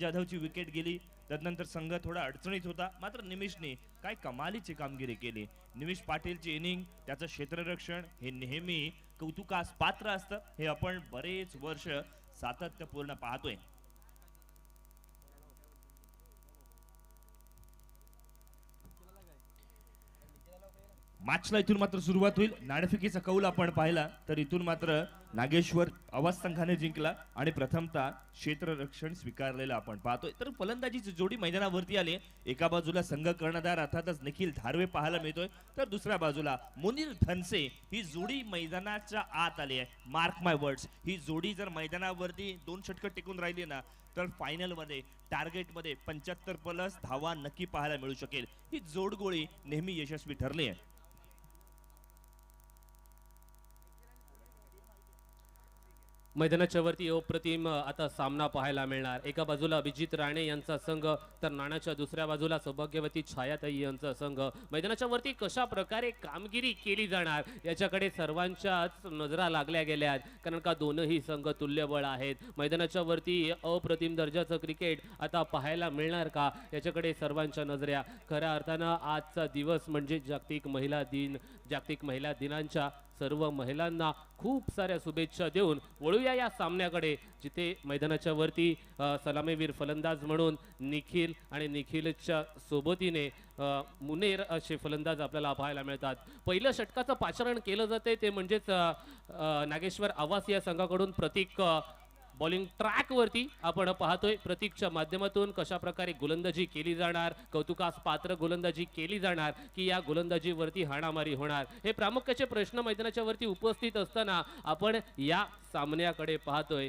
जाधवची wicket गेली. त्यानंतर संघ थोडा अडचणीत होता, मात्र निमिषने काय कमालीची कामगिरी केली. निमिष पाटीलची इनिंग, त्याचं क्षेत्ररक्षण हे नेहमी कौतुकास पात्र असतं. हे आपण बरेच वर्ष सातत्यपूर्ण पाहतोय. मॅचला इथून मात्र सुरुवात होईल. नाणेफेकीचा कौल आपण पाहिला तर इथून मात्र नागेश्वर आवाज संघाने जिंकला आणि प्रथमतः क्षेत्ररक्षण स्वीकारलेलं आपण पाहतोय. तर फलंदाजीची जोडी मैदानावरती आली. एका बाजूला संघ कर्णधार अर्थातच निखिल धारवे पाहायला मिळतोय, तर दुसऱ्या बाजूला मुनीर धनसे ही जोडी मैदानाच्या आत आली आहे. मार्क माय वर्ड्स, ही जोडी जर मैदानावरती 2 षटकं टिकून राहिली ना तर फायनल मध्ये टार्गेट मध्ये 75+ धावा नक्की पाहायला मिळू शकेल. ही जोडगोळी नेहमी यशस्वी ठरली आहे. मैदानाच्या वरती अप्रतिम आता सामना पाहायला मिळणार. एका बाजूला अभिजित राणे यांचा संघ, तर नाण्याच्या दुसऱ्या बाजूला सौभाग्यवती छायाताई यांचा संघ. मैदानाच्या वरती कशा प्रकारे कामगिरी केली जाणार याच्याकडे सर्वांच्याच नजरा लागल्या गेल्या, कारण का दोनही संघ तुल्यबळ आहेत. मैदानाच्या वरती अप्रतिम दर्जाचं क्रिकेट आता पाहायला मिळणार का याच्याकडे सर्वांच्या नजरा. खऱ्या अर्थानं आजचा दिवस म्हणजे जागतिक महिला दिन. जागतिक महिला दिनांच्या सर्व महिलांना खूप साऱ्या शुभेच्छा देऊन वळूया या सामन्याकडे, जिथे मैदानाच्या वरती सलामीवीर फलंदाज म्हणून निखिल आणि निखिलच्या सोबतीने मुनेर असे फलंदाज आपल्याला पाहायला मिळतात. पहिलं षटकाचं पाचारण केलं जाते ते म्हणजेच नागेश्वर आवास या संघाकडून प्रतीक बॉलिंग ट्रॅक वरती आपण पाहतोय. प्रतीकच्या माध्यमातून कशा प्रकारे गोलंदाजी केली जाणार, कौतुकास पात्र गोलंदाजी केली जाणार की या गोलंदाजीवरती हाणामारी होणार, हे प्रामुख्याचे प्रश्न मैदानाच्या वरती उपस्थित असताना आपण या सामन्याकडे पाहतोय.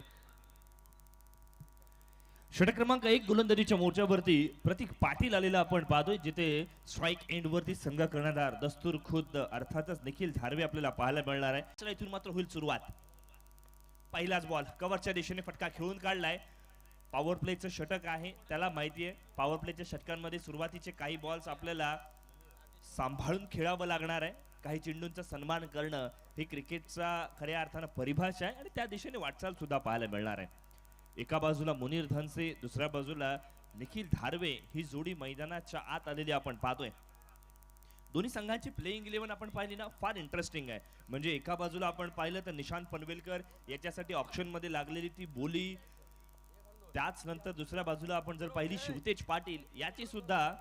षटक क्रमांक 1 गोलंदाजीच्या मोर्चावरती प्रतीक पाटील आलेला आपण पाहतोय, जिथे स्ट्राईक एंड वरती संघ कर्णधार दस्तूर खुद्द अर्थातच निखिल धारवे आपल्याला पाहायला मिळणार आहे. चला इथून मात्र होईल सुरुवात. पहिलाच बॉल कव्हरच्या दिशेने फटका खेळून काढलाय. पॉवर प्लेचं षटक आहे, त्याला माहिती आहे पॉवर प्लेच्या षटकांमध्ये सुरुवातीचे काही बॉल्स आपल्याला सांभाळून खेळावं लागणार आहे. काही चेंडूंचा सन्मान करणं ही क्रिकेटचा खऱ्या अर्थानं परिभाषा आहे आणि त्या दिशेने वाटचाल सुद्धा पाहायला मिळणार आहे. एका बाजूला मुनीर धनसे, दुसऱ्या बाजूला निखिल धारवे ही जोडी मैदानाच्या आत आलेली आपण पाहतोय. दोन्ही संघांची प्लेइंग 11 आपण पाहिली ना फार इंटरेस्टिंग आहे. म्हणजे एका बाजूला आपण पाहिलं तर निशांत पनवेलकर याच्यासाठी ऑप्शन मध्ये लागलेली ती बोली, त्याच नंतर दुसऱ्या बाजूला आपण जर पाहिली शिवतेज पाटील याची सुद्धा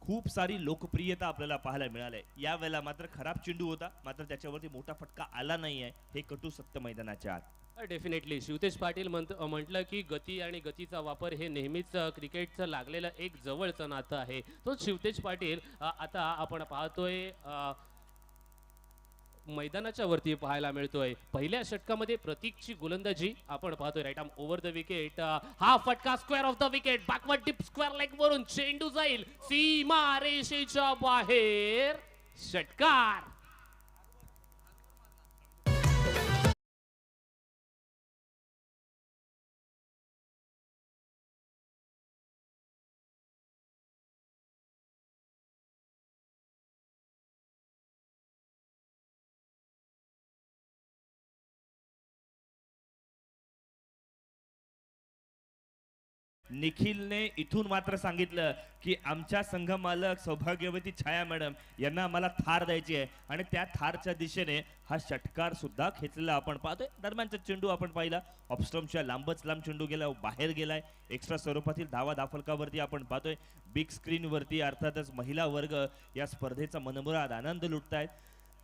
खूप सारी लोकप्रियता आपल्याला पाहायला मिळाली. या वेळेला मात्र खराब चेंडू होता, मात्र त्याच्यावरती मोठा फटका आला नाहीये, हे कटू सत्य मैदानाच्या आत. डेफिनेटली शिवतेज पाटील म्हटलं की गती आणि गतीचा वापर हे नेहमीच क्रिकेटचं लागलेलं एक जवळचं नातं आहे. तो शिवतेज पाटील आता आपण पाहतोय मैदानाच्या वरती पाहायला मिळतोय. पहिल्या षटकामध्ये प्रतीकची गोलंदाजी आपण पाहतोय. Right arm over the wicket, हा फटका square off the wicket, backward deep square leg वरून चेंडू जाईल सीमा रेषेच्या बाहेर. षटकार निखिलने इथून मात्र सांगितलं की आमच्या संघ मालक सौभाग्यवती छाया मॅडम यांना मला थार द्यायची आहे आणि त्या थारच्या दिशेने हा षटकार सुद्धा खेचलेला आपण पाहतोय. दरम्यानचा चेंडू आपण पाहिला, ऑफस्टम्पच्या लांबच लांब चेंडू गेला, बाहेर गेलाय. एक्स्ट्रा स्वरूपातील धावा दाफलकावरती आपण पाहतोय. बिग स्क्रीन वरती अर्थातच महिला वर्ग या स्पर्धेचा मनमुराद आनंद लुटतायत.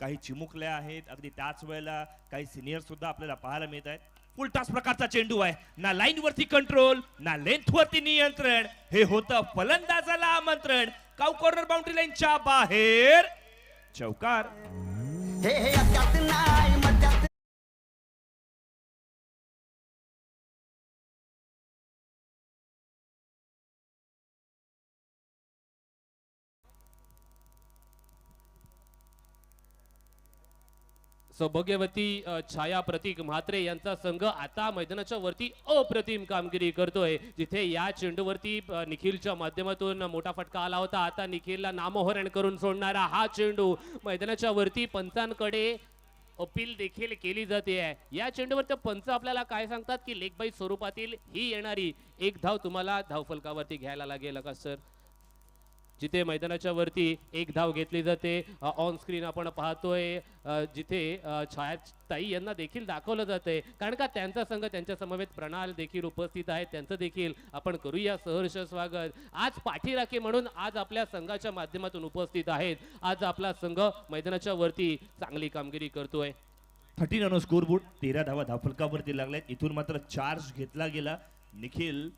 काही चिमुकल्या आहेत, अगदी त्याच वेळेला काही सिनियर सुद्धा आपल्याला पाहायला मिळत आहेत. फुल टॉस प्रकारचा चेंडू आहे, ना लाईन वरती कंट्रोल ना लेंथ वरती नियंत्रण, हे होतं फलंदाजाला आमंत्रण. काउ कॉर्नर बाउंड्री लाईनच्या बाहेर चौकार. सौभाग्यवती छाया प्रतीक म्हात्रे यांचा संघ आता मैदानाच्या वरती अप्रतिम कामगिरी करतोय, जिथे या चेंडूवरती निखिलच्या माध्यमातून मोठा फटका आला होता. आता निखिलला नामोहरण करून सोडणारा हा चेंडू मैदानाच्या वरती पंचांकडे अपील देखील केली जाते आहे. या चेंडूवर तर पंच आपल्याला काय सांगतात की लेग बाय स्वरूपातील ही येणारी एक धाव तुम्हाला धावफलकावरती घ्यायला लागेल का सर. जिथे मैदानाच्या वरती एक धाव घेतली जाते. ऑन स्क्रीन आपण पाहतोय जिथे छायाताई यांना देखील दाखवलं जातंय, कारण का त्यांचा संघ त्यांच्या समवेत प्रणाल देखील उपस्थित आहेत. त्यांचं देखील आपण करूया सहर्ष स्वागत. आज पाठीराखे म्हणून आज आपल्या संघाच्या माध्यमातून उपस्थित आहेत. आज आपला संघ मैदानाच्या वरती चांगली कामगिरी करतोय. 13 रन स्कोरबोर्ड, 13 धावा धावफलकावरती लागल्यात. इथून मात्र चार्ज घेतला गेला. निखिल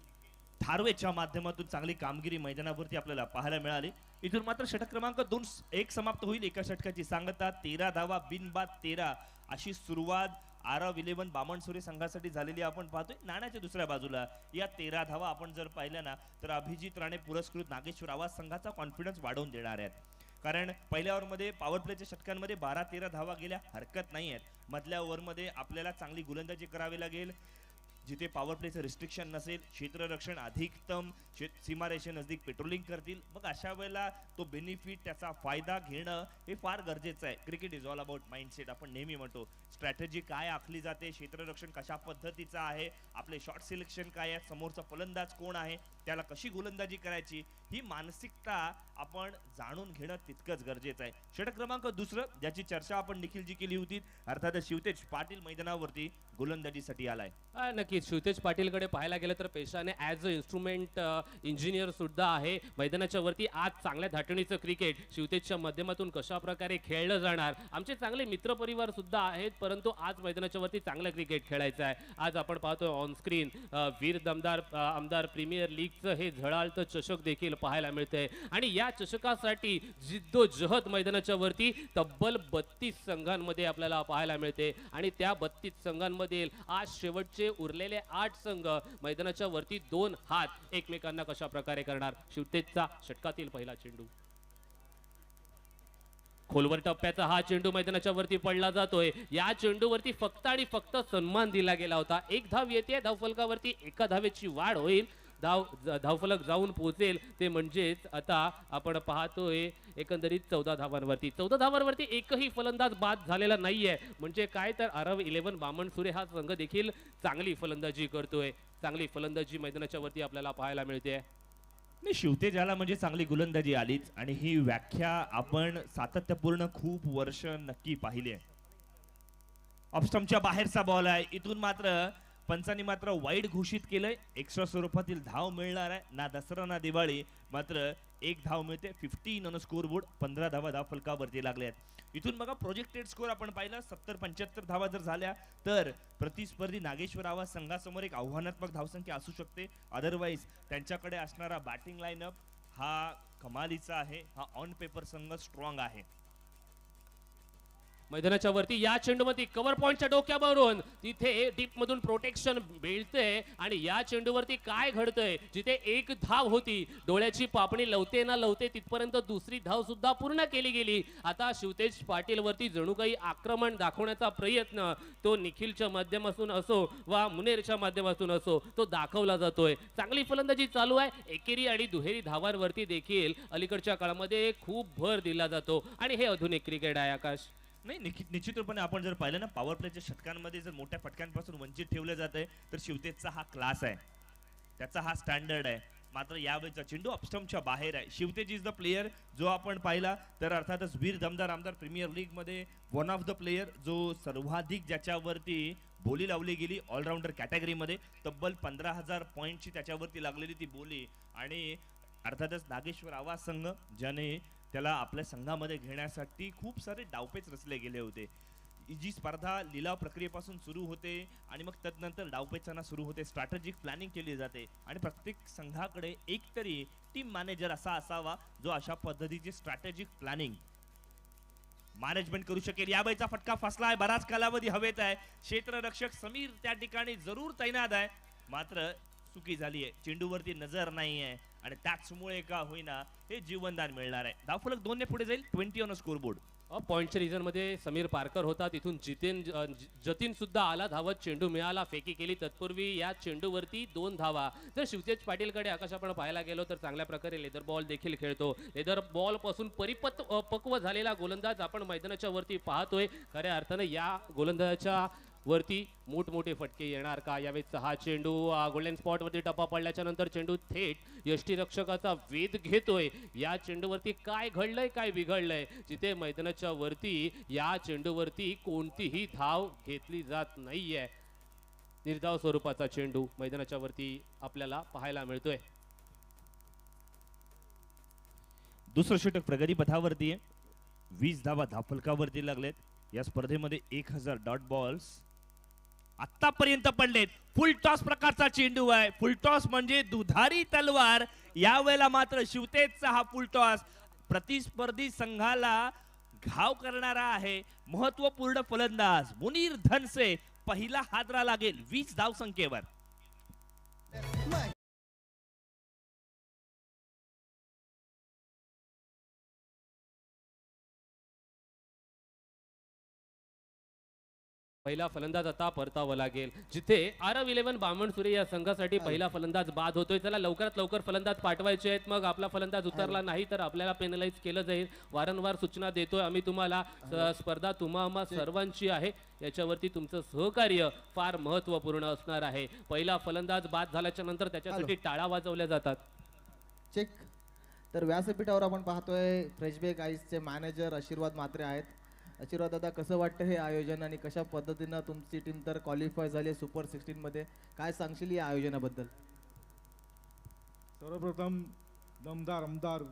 थारवेच्या माध्यमातून चांगली कामगिरी मैदानावरती आपल्याला पाहायला मिळाली. इथून मात्र षटक क्रमांक 2-1 समाप्त होईल. एका षटकाची सांगता 13 धावा बिनबाद 13 अशी सुरुवात आरव 11 बामणसुरे संघासाठी झालेली आपण पाहतोय. नाण्याच्या दुसऱ्या बाजूला या 13 धावा आपण जर पाहिल्या ना तर अभिजित राणे पुरस्कृत नागेश्वर आवाज संघाचा कॉन्फिडन्स वाढवून देणार आहेत. कारण पहिल्या ओव्हरमध्ये पॉवर प्लेच्या षटकांमध्ये 12-13 धावा गेल्या हरकत नाही आहेत. मधल्या ओव्हरमध्ये आपल्याला चांगली गोलंदाजी करावी लागेल. जिथे पॉवर प्लेचं रिस्ट्रिक्शन नसेल, क्षेत्ररक्षण अधिकतम सीमारेषे नजदीक पेट्रोलिंग करतील, मग अशा वेळेला तो बेनिफिट त्याचा फायदा घेणं हे फार गरजेचं आहे. Cricket is all about mindset. आपण नेहमी म्हणतो स्ट्रॅटेजी काय आखली जाते, क्षेत्ररक्षण कशा पद्धतीचं आहे, आपले शॉट सिलेक्शन काय आहे, समोरचा फलंदाज कोण आहे, त्याला कशी गोलंदाजी करायची, ही मानसिकता आपण जाणून घेणं तितकंच गरजेचं आहे. षटक क्रमांक 2 ज्याची चर्चा आपण निखिलजी केली होती, अर्थात शिवतेज पाटील मैदानावरती गोलंदाजीसाठी आलाय. नक्कीच शिवतेज पाटीलकडे पाहायला गेलं तर पेशाने ॲज अ इन्स्ट्रुमेंट इंजिनियर सुद्धा आहे. मैदानाच्या वरती आज चांगल्या धाटणीचं क्रिकेट शिवतेजच्या माध्यमातून कशा प्रकारे खेळलं जाणार, आमचे चांगले मित्रपरिवार सुद्धा आहेत, परंतु आज मैदानाच्या वरती चांगलं क्रिकेट खेळायचं आहे. आज आपण पाहतोय ऑन स्क्रीन वीर दमदार आमदार प्रीमियर लीगचं हे झळाळतं चषक देखील पाहायला मिळतंय. आणि या चषकासाठी जिद्दोजहद मैदानाच्या वरती तब्बल 32 संघांमध्ये आपल्याला पाहायला मिळते. आणि त्या 32 संघांमधील आज शेवटचे उरलेले 8 संघ मैदानाच्या वरती 2 हात एकमेकांना कशा प्रकारे करणार. शिवतेजचा षटकातील पहिला चेंडू, खोलवर टप्प्याचा हा चेंडू मैदानाच्या वरती पडला जातोय. या चेंडूवरती फक्त आणि फक्त सन्मान दिला गेला होता. एक धाव येते धावफलकावरती, एका धावेची वाढ होईल. धावफलक जाऊन पोहोचेल ते म्हणजेच आता आपण पाहतोय एकंदरीत 14 धावांवरती. 14 धावांवरती एकही फलंदाज बाद झालेला नाहीये. म्हणजे काय तर आरव 11 बामणसुरे हा संघ देखील चांगली फलंदाजी करतोय. चांगली फलंदाजी मैदानाच्या वरती आपल्याला पाहायला मिळते. नाही, शिवतेजाला म्हणजे चांगली गोलंदाजी आलीच आणि ही व्याख्या आपण सातत्यपूर्ण खूप वर्ष नक्की पाहिली आहे. ऑफस्टंपच्या बाहेरचा बॉल आहे. इथून मात्र पंचांनी मात्र वाईड घोषित केलंय. एक्स्ट्रा स्वरूपातील धाव मिळणार आहे. ना दसरा ना दिवाळी, मात्र एक धाव मिळते. 15 ऑन स्कोरबोर्ड, 15 धावा धावफलकावरती लागले आहेत. इथून बघा प्रोजेक्टेड स्कोर आपण पाहिला 70-75 धावा जर झाल्या तर प्रतिस्पर्धी नागेश्वर आवाज संघासमोर एक आव्हानात्मक धावसंख्या असू शकते. अदरवाईज त्यांच्याकडे असणारा बॅटिंग लाईनअप हा कमालीचा आहे. हा ऑन पेपर संघ स्ट्रॉंग आहे. मैदानाच्या वरती या चेंडूमध्ये कव्हर पॉइंटच्या डोक्यावरून तिथे डीप मधून प्रोटेक्शन मिळते. आणि या चेंडूवरती काय घडतंय, जिथे एक धाव होती, डोळ्याची पापणी लवते ना लवते तिथपर्यंत दुसरी धाव सुद्धा पूर्ण केली गेली. आता शिवतेज पाटील वरती जणू काही आक्रमण दाखवण्याचा प्रयत्न तो निखिलच्या माध्यमातून असो वा मुनेरच्या माध्यमातून असो तो दाखवला जातोय. चांगली फलंदाजी चालू आहे. एकेरी आणि दुहेरी धावांवरती देखील अलीकडच्या काळामध्ये खूप भर दिला जातो आणि हे आधुनिक क्रिकेट आहे. आकाश, नाही, निश्चित रूपाने आपण जर पाहिलं ना पॉवर प्लेच्या षटकांमध्ये जर मोठ्या फटक्यांपासून वंचित ठेवलं जात आहे तर शिवतेजचा हा क्लास आहे, त्याचा हा स्टँडर्ड आहे. मात्र यावेळेचा चेंडू अपस्टंपच्या बाहेर आहे. शिवतेज इज द प्लेयर जो आपण पाहिला तर अर्थातच वीर दमदार आमदार प्रीमियर लीग मध्ये वन ऑफ द प्लेयर जो सर्वाधिक ज्याच्यावरती बोली लावली गेली ऑलराऊंडर कॅटेगरीमध्ये. तब्बल 15,000 पॉईंटची त्याच्यावरती लागलेली ती बोली. आणि अर्थातच नागेश्वर आवाज संघ ज्याने त्याला आपल्या संघामध्ये घेण्यासाठी खूप सारे डावपेच रचले गेले होते. जी स्पर्धा लिलाव प्रक्रियेपासून सुरू होते आणि मग तदनंतर डावपेचांना सुरू होते. स्ट्रॅटेजिक प्लॅनिंग केली जाते आणि प्रत्येक संघाकडे एक तरी टीम मॅनेजर असा असावा जो अशा पद्धतीची स्ट्रॅटेजिक प्लॅनिंग मॅनेजमेंट करू शकेल. यावेळीचा फटका फसला आहे. बराच कालावधी हवेत आहे. क्षेत्ररक्षक समीर त्या ठिकाणी जरूर तैनात आहे, मात्र चुकी झाली आहे. चेंडूवरती नजर नाही आहे आणि त्याचमुळे का होईना हे जीवनदान मिळणार आहे. धावफलक 2 ने पुढे जाईल. 20 ऑन स्कोरबोर्ड. पॉइंटच्या रिझन मध्ये समीर पारकर होता, तिथून जतीन सुद्धा आला धावत, चेंडू मिळाला, फेकी केली. तत्पूर्वी या चेंडूवरती 2 धावा. जर शिवतेज पाटीलकडे आकाश आपण पाहायला गेलो तर चांगल्या प्रकारे लेदर बॉल देखील खेळतो. लेदर बॉल पासून पक्व झालेला गोलंदाज आपण मैदानाच्या वरती पाहतोय. खऱ्या अर्थानं या गोलंदाजाच्या वरती मोठमोठे फटके येणार का? यावेळेचा हा चेंडू गोल्डन स्पॉट वरती टप्पा पडल्याच्या नंतर चेंडू थेट यष्टीरक्षकाचा वेध घेतोय. या चेंडूवरती काय घडलंय, काय बिघडलंय? जिथे मैदानाच्या वरती या चेंडूवरती कोणतीही धाव घेतली जात नाहीये. निर्धाव स्वरूपाचा चेंडू मैदानाच्या वरती आपल्याला पाहायला मिळतोय. दुसरं षटक प्रगती पथावरती आहे. 20 धावा धावफलकावरती लागलेत. या स्पर्धेमध्ये 1000 डॉट बॉल्स आतापर्यंत पडलेत. फुल टॉस प्रकारचा चेंडू आहे. फुल टॉस म्हणजे दुधारी तलवार. यावेळेला मात्र शिवतेजचा हा फुल टॉस प्रतिस्पर्धी संघाला घाव करणारा आहे. महत्वपूर्ण फलंदाज मुनीर धनसे पहिला हादरा लागेल 20 धाव संख्येवर. पहिला फलंदाज आता परतावा लागेल. जिथे RF11 बामणसुरे या संघासाठी पहिला फलंदाज बाद होतोय. त्याला लवकरात लवकर फलंदाज पाठवायचे आहेत. मग आपला फलंदाज उतरला नाही तर आपल्याला पेनलाइज केलं जाईल. वारंवार सूचना देतोय आम्ही तुम्हाला. स्पर्धा तुम्हा सर्वांची आहे. याच्यावरती तुमचं सहकार्य फार महत्वपूर्ण असणार आहे. पहिला फलंदाज बाद झाल्याच्या नंतर त्याच्यासाठी टाळा वाजवल्या जातात. चेक. तर व्यासपीठावर आपण पाहतोय फ्रेशबेक आईसचे मॅनेजर आशीर्वाद म्हात्रे आहेत. आशीर्वाद दादा, कसं वाटतं हे आयोजन आणि कशा पद्धतीनं तुमची टीम तर क्वालिफाय झाली सुपर 16 मध्ये? काय सांगशील या आयोजनाबद्दल? सर्वप्रथम दमदार आमदार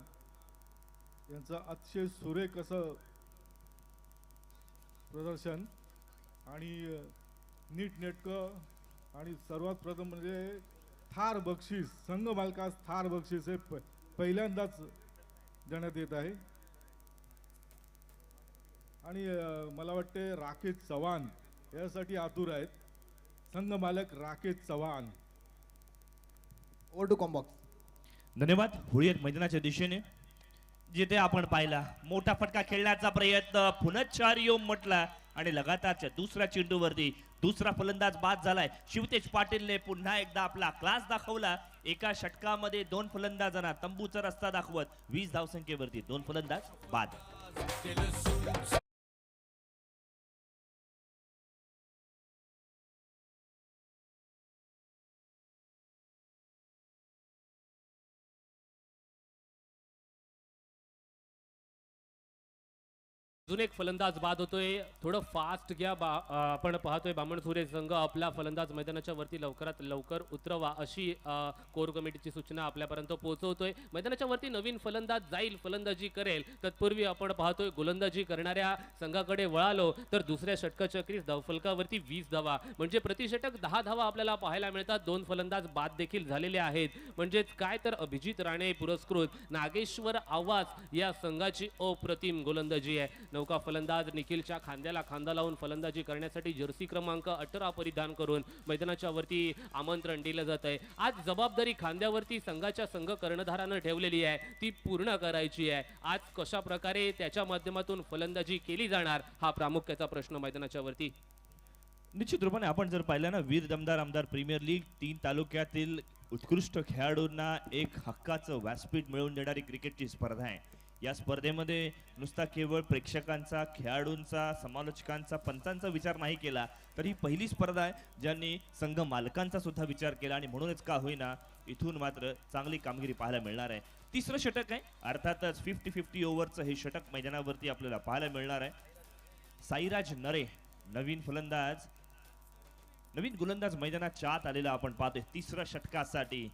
यांचं अतिशय सुरेख असं प्रदर्शन आणि नीटनेटकं आणि सर्वात प्रथम म्हणजे थार बक्षीस, संघ मालकास थार बक्षीस हे पहिल्यांदाच देण्यात येत आहे. आणि मला वाटते राकेश चव्हाण यासाठी आतुर आहेत. संघ मालक Rakesh Chavan. Over to comm box. धन्यवाद. होळीत मैदानाच्या दिशेने जिथे आपण पाहिला मोठा फटका खेळण्याचा प्रयत्न पुनच्चार्यो म्हटला आणि लगातारच्या दुसऱ्या चेंडूवरती दुसरा फलंदाज बाद झालाय. शिवतेज पाटीलने पुन्हा एकदा आपला क्लास दाखवला. एका षटकामध्ये 2 फलंदाजांना तंबूचा रस्ता दाखवत 20 धावसंख्येवरती 2 फलंदाज बाद. अजून एक फलंदाज बाद होतोय. थोडं फास्ट घ्या. आपण पाहतोय बामणसुरे संघ आपला फलंदाज मैदानाच्या वरती लवकरात लवकर उतरवा अशी कोर कमिटीची सूचना आपल्यापर्यंत पोहोचवतोय. मैदानाच्या वरती नवीन फलंदाज जाईल, फलंदाजी करेल. तत्पूर्वी आपण पाहतोय गोलंदाजी करणाऱ्या संघाकडे वळालो तर दुसऱ्या षटकाच्या धावफलकावरती 20 धावा म्हणजे प्रति षटक 10 धावा आपल्याला पाहायला मिळतात. 2 फलंदाज बाद देखील झालेले आहेत. म्हणजेच काय तर अभिजित राणे पुरस्कृत नागेश्वर आवाज या संघाची अप्रतिम गोलंदाजी आहे. नौका फलंदाज निखिलच्या खांद्याला खांदा लावून फलंदाजी करण्यासाठी जर्सी क्रमांक 18 परिधान करून मैदानाच्या वरती आमंत्रण दिलं जात आहे. आज जबाबदारी खांद्यावरती संघाच्या संघ कर्णधारानं ठेवलेली आहे, ती पूर्ण करायची आहे. आज कशा प्रकारे त्याच्या माध्यमातून फलंदाजी केली जाणार हा प्रामुख्याचा प्रश्न मैदानाच्या वरती. निश्चित रूपाने आपण जर पाहिलं ना, वीर दमदार आमदार प्रीमियर लीग 3 तालुक्यातील उत्कृष्ट खेळाडूंना एक हक्काचं व्यासपीठ मिळवून देणारी क्रिकेटची स्पर्धा आहे. या स्पर्धेमध्ये नुसता केवळ प्रेक्षकांचा, खेळाडूंचा, समालोचकांचा, पंचांचा विचार नाही केला तर ही पहिली स्पर्धा आहे ज्यांनी संघ मालकांचा सुद्धा विचार केला आणि म्हणूनच का होईना इथून मात्र चांगली कामगिरी पाहायला मिळणार आहे. तिसरं षटक आहे. अर्थातच 50-50 ओव्हरचं हे षटक मैदानावरती आपल्याला पाहायला मिळणार आहे. साईराज नरे नवीन फलंदाज, नवीन गोलंदाज मैदानाच्या आत आलेला आपण पाहतोय. तिसऱ्या षटकासाठी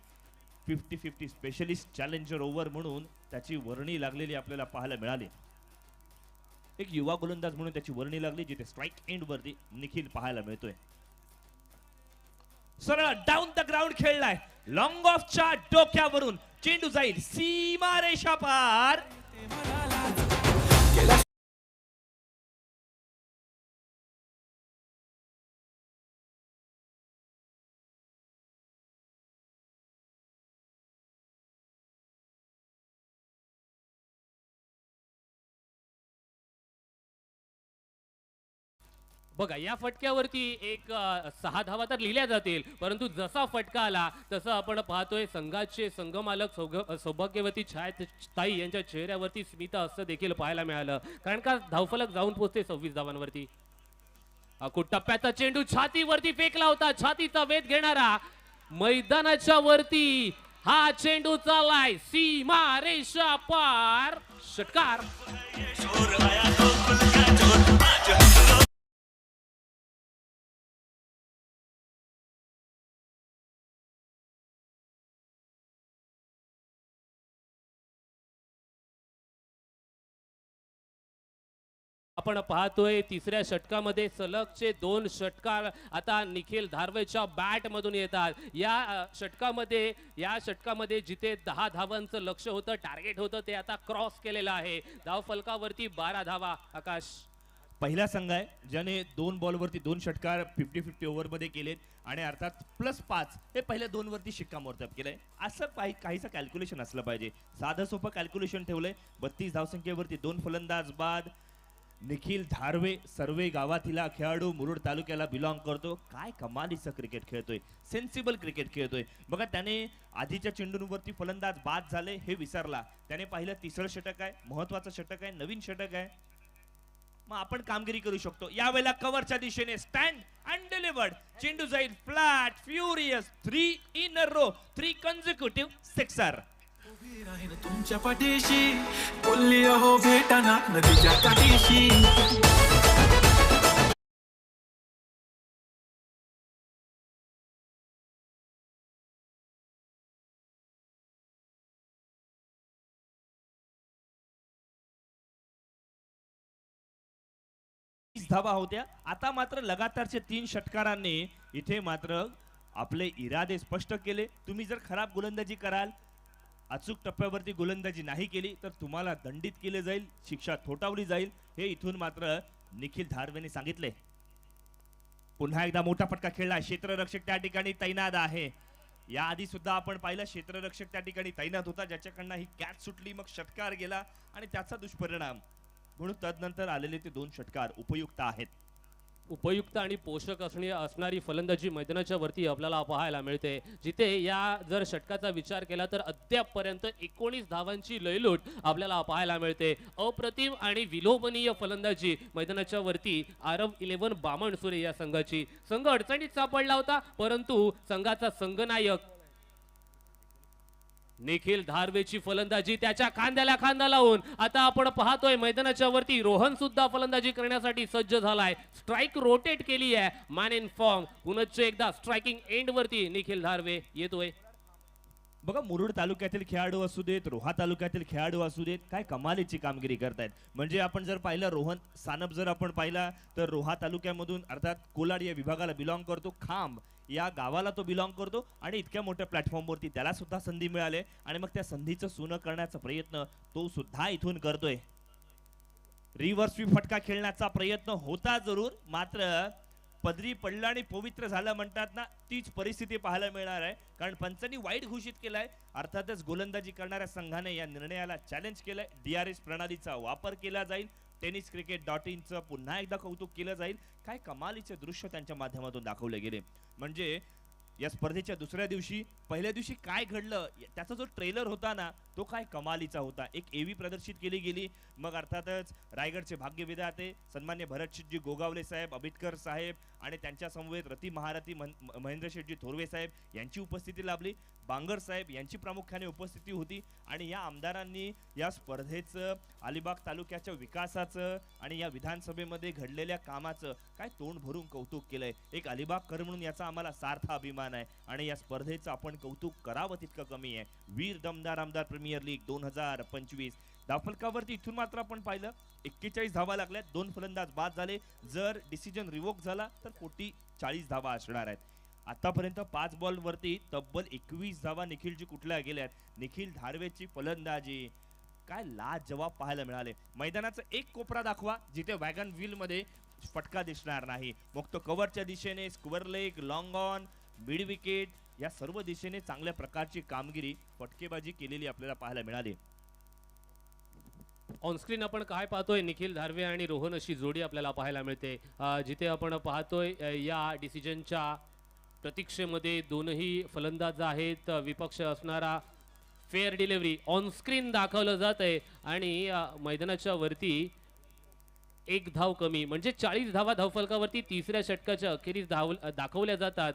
50-50 स्पेशलिस्ट चॅलेंजर ओव्हर म्हणून त्याची वर्णी लागलेली आपल्याला पाहायला मिळाली. एक युवा गोलंदाज म्हणून त्याची वर्णी लागली जिथे स्ट्राईक एंड वरती निखिल पाहायला मिळतोय. सरळ डाऊन द ग्राउंड खेळलाय. लॉंग ऑफच्या डोक्यावरून चेंडू जाईल सीमा रेषा पार. बघा या फटक्यावरती एक 6 धावा तर लिहिल्या जातील, परंतु जसा फटका आला तसं आपण पाहतोय संघाचे संघमालक सौभाग्यवती छायाताई यांच्या चेहऱ्यावरती स्मित हास्य देखील पाहायला मिळालं, कारण का धावफलक जाऊन पोहोचते 26 धावांवरती. अकुट टप्प्याचा चेंडू छातीवरती फेकला होता, छातीचा वेध घेणारा मैदानाच्या वरती हा चेंडू चाललाय सीमा रेषा पार, षटकार. आपण पाहतोय तिसऱ्या षटकामध्ये सलगचे 2 षटकार आता निखिल धारवेच्या बॅट मधून येतात. या षटकामध्ये जिथे 10 धावांचं लक्ष होतं, टार्गेट होतं, ते आता क्रॉस केलेलं आहे. धाव फलकावरती 12 धावा. आकाश, पहिला संघ आहे ज्याने 2 बॉलवरती 2 षटकार 50-50 ओव्हरमध्ये केलेत आणि अर्थात +5 हे पहिल्या 2 वरती शिक्कामोर्तब केलंय. असं काहीचं कॅल्क्युलेशन असलं पाहिजे. साधं सोपं कॅल्क्युलेशन ठेवलंय. 32 धावसंख्येवरती 2 फलंदाज बाद. निखिल धारवे सर्वे गावातील खेळाडू, मुरुड तालुक्याला बिलॉंग करतो. काय कमालीचं क्रिकेट खेळतोय, सेन्सिबल क्रिकेट खेळतोय. बघा त्याने आधीच्या चेंडूंवरती फलंदाज बाद झाले हे विसरला. त्याने पाहिलं तिसरं षटक आहे, महत्वाचं षटक आहे, नवीन षटक आहे. मग आपण कामगिरी करू शकतो. यावेळेला कव्हरच्या दिशेने स्टँड अँड डिलिव्हर्ड. चेंडू जाईल flat furious 3 in a row, 3 consecutive sixer. उभी राहीन तुमच्या पाठीशी, बोलली अहो भेटाना नदीच्या काठीशी. धावा होत्या. आता मात्र लगातारचे 3 षटकारांनी इथे मात्र आपले इरादे स्पष्ट केले. तुम्ही जर खराब गोलंदाजी कराल, अचूक टप्प्यावरती गोलंदाजी नाही केली तर तुम्हाला दंडित केले जाईल, शिक्षा थोटावली जाईल, हे इथून मात्र निखिल धारवेने सांगितले. पुन्हा एकदा मोठा फटका खेळला. क्षेत्ररक्षक त्या ठिकाणी तैनात आहे. याआधी सुद्धा आपण पाहिलं क्षेत्ररक्षक त्या ठिकाणी तैनात होता, ज्याच्याकडनं ही कॅच सुटली, मग षटकार गेला आणि त्याचा दुष्परिणाम म्हणून तदनंतर आलेले ते 2 षटकार उपयुक्त आहेत. उपयुक्त आणि पोषक असणारी फलंदाजी मैदानाच्या वरती आपल्याला पाहायला मिळते, जिथे या जर षटकाचा विचार केला तर अद्यापपर्यंत 19 धावांची लयलूट आपल्याला पाहायला मिळते. अप्रतिम आणि विलोभनीय फलंदाजी मैदानाच्या वरती आरव 11 बामणसुरे या संघाची. संघ अडचणीत सापडला होता, परंतु संघाचा संघनायक निखिल धारवेची फलंदाजी त्याच्या खांद्याला खांदा लावून आता आपण पाहतोय मैदानाच्या वरती रोहन सुद्धा फलंदाजी करण्यासाठी सज्ज झालाय. स्ट्राइक रोटेट केली आहे. Man in form. पुनश्च एकदा स्ट्रायकिंग एंड वरती निखिल धारवे येतोय. बघा मुरुड तालुक्यातील खेळाडू असू देत, रोहा तालुक्यातील खेळाडू असू देत, काय कमालीची कामगिरी करतायत. म्हणजे आपण जर पाहिलं रोहन सानप जर आपण पाहिला तर रोहा तालुक्यामधून अर्थात कोलाड या विभागाला बिलॉंग करतो. खांब या गावाला तो बिलॉंग करतो आणि इतक्या मोठ्या प्लॅटफॉर्मवरती त्याला सुद्धा संधी मिळाली आणि मग त्या संधीचं सोनं करण्याचा प्रयत्न तो सुद्धा इथून करतोय. रिव्हर्स स्वीप फटका खेळण्याचा प्रयत्न होता जरूर, मात्र पदरी पडला आणि पवित्र झालं म्हणतात ना, तीच परिस्थिती पाहायला मिळणार आहे. कारण पंचांनी वाईट घोषित केलाय. अर्थातच गोलंदाजी करणाऱ्या संघाने या निर्णयाला चॅलेंज केलंय. DRS प्रणालीचा वापर केला जाईल. tenniscricket.in पुन्हा एकदा कौतुक केलं जाईल. काय कमालीचे दृश्य त्यांच्या माध्यमातून दाखवले गेले. म्हणजे या स्पर्धेच्या दुसऱ्या दिवशी, पहिल्या दिवशी काय घडलं त्याचा जो ट्रेलर होता ना, तो काय कमालीचा होता. एक एव्ही प्रदर्शित केली गेली. मग अर्थातच रायगडचे भाग्यविधाते सन्मान्य भरतजी गोगावले साहेब, आंबेडकर साहेब आणि त्यांच्या समवेत रती महारथी महेंद्र शेठजी थोरवे साहेब यांची उपस्थिती लाभली. बांगर साहेब यांची प्रामुख्याने उपस्थिती होती आणि या आमदारांनी या स्पर्धेचं, अलिबाग तालुक्याच्या विकासाचं आणि या विधानसभेमध्ये घडलेल्या कामाचं काय तोंड भरून कौतुक केलंय. एक अलिबागकर म्हणून याचा आम्हाला सार्थ अभिमान आहे आणि या स्पर्धेचं आपण कौतुक करावं तितकं कमी आहे. वीर दमदार आमदार प्रीमियर लीग 2025. धावफलकावरती इथून मात्र आपण पाहिलं 41 धावा लागल्यात. 2 फलंदाज बाद झाले. जर डिसिजन रिवोक झाला तर 40 धावा असणार आहेत. आतापर्यंत 5 बॉल वरती तब्बल 21 धावा निखिलजी कुठल्या गेल्यात. निखिल धारवेची फलंदाजी काय लाजवाब पाहायला मिळाले. मैदानाचा एक कोपरा दाखवा जिथे वॅगन व्हील मध्ये फटका दिसणार नाही. मग तो कव्हरच्या दिशेने square leg, long on, mid wicket या सर्व दिशेने चांगल्या प्रकारची कामगिरी, फटकेबाजी केलेली आपल्याला पाहायला मिळाली. ऑनस्क्रीन आपण काय पाहतोय, निखिल धारवे आणि रोहन अशी जोडी आपल्याला पाहायला मिळते. जिथे आपण पाहतोय या डिसिजनच्या प्रतीक्षेमध्ये दोनही फलंदाज आहेत. विपक्ष असणारा फेअर डिलिव्हरी ऑन स्क्रीन दाखवलं जात आहे आणि मैदानाच्या वरती एक धाव कमी म्हणजे 40 धावा धावफलकावरती तिसऱ्या षटकाच्या अखेरीस दाखवल्या जातात.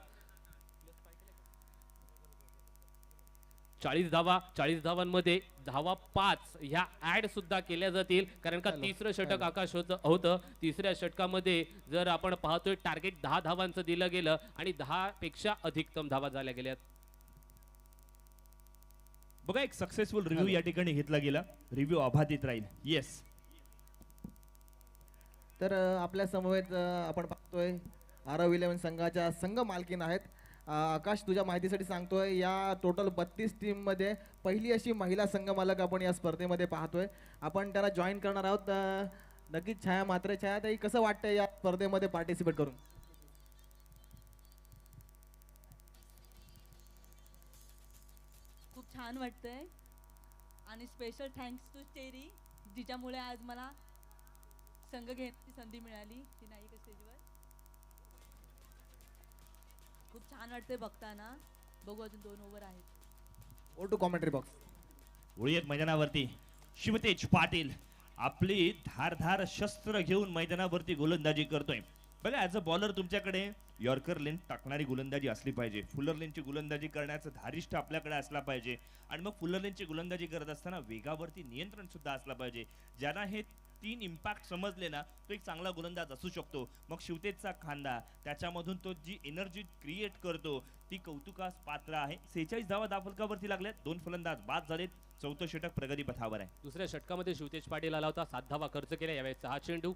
40 धावांमध्ये धावा 5 ह्या ऍड सुद्धा केल्या जातील, कारण का तिसरं षटक आकाश होतं. तिसऱ्या षटकामध्ये जर आपण पाहतोय टार्गेट 10 धावांचं दिलं गेलं आणि 10 पेक्षा अधिकतम धावा झाल्या गेल्यात. बघा एक सक्सेसफुल रिव्ह्यू या ठिकाणी घेतला गेला. रिव्ह्यू अबाधित राहील. येस. तर आपल्या समवेत आपण पाहतोय आरव 11 संघाच्या संघ मालकीन आहेत. आकाश, तुझ्या माहितीसाठी सांगतोय, या टोटल 32 टीम मध्ये पहिली अशी महिला संघ मालक आपण या स्पर्धेमध्ये पाहतोय. आपण त्याला जॉईन करणार आहोत. नक्कीच छाया मात्रे. छाया ताई, कसं वाटतंय या स्पर्धेमध्ये पार्टिसिपेट करून? खूप छान वाटतंय आणि स्पेशल थँक्स टू चेरी, जिच्यामुळे आज मला संघ घेण्याची संधी मिळाली. ती नाही का स्टेजवर. खूप छान वाटतंय बघताना. बघू, अजून 2 ओव्हर आहेत. Over to commentary box. उळीत मैदानावरती शिवतेज पाटील आपली धारधार शस्त्र घेऊन मैदानावरती गोलंदाजी करतोय. बघा ऍज अ बॉलर तुमच्याकडे यॉर्कर लेन टाकणारी गोलंदाजी असली पाहिजे. फुलर लेनची गोलंदाजी करण्याचं धारिष्ठ आपल्याकडे असला पाहिजे आणि मग फुलर लेनची गोलंदाजी करत असताना वेगावरती नियंत्रण सुद्धा असलं पाहिजे. ज्यांना हे 3 इम्पॅक्ट समजले ना, तो एक चांगला गोलंदाज असू शकतो. मग शिवतेजचा खांदा, त्याच्यामधून तो जी एनर्जी क्रिएट करतो ती कौतुकास पात्र आहे. 46 धावा धावफलकावरती लागल्यात. 2 फलंदाज बाद झालेत. 4थं षटक प्रगती पथावर आहे. दुसऱ्या षटकामध्ये शिवतेज पाटील आला होता. 7 धावा खर्च केल्या. यावेळेचा हा चेंडू,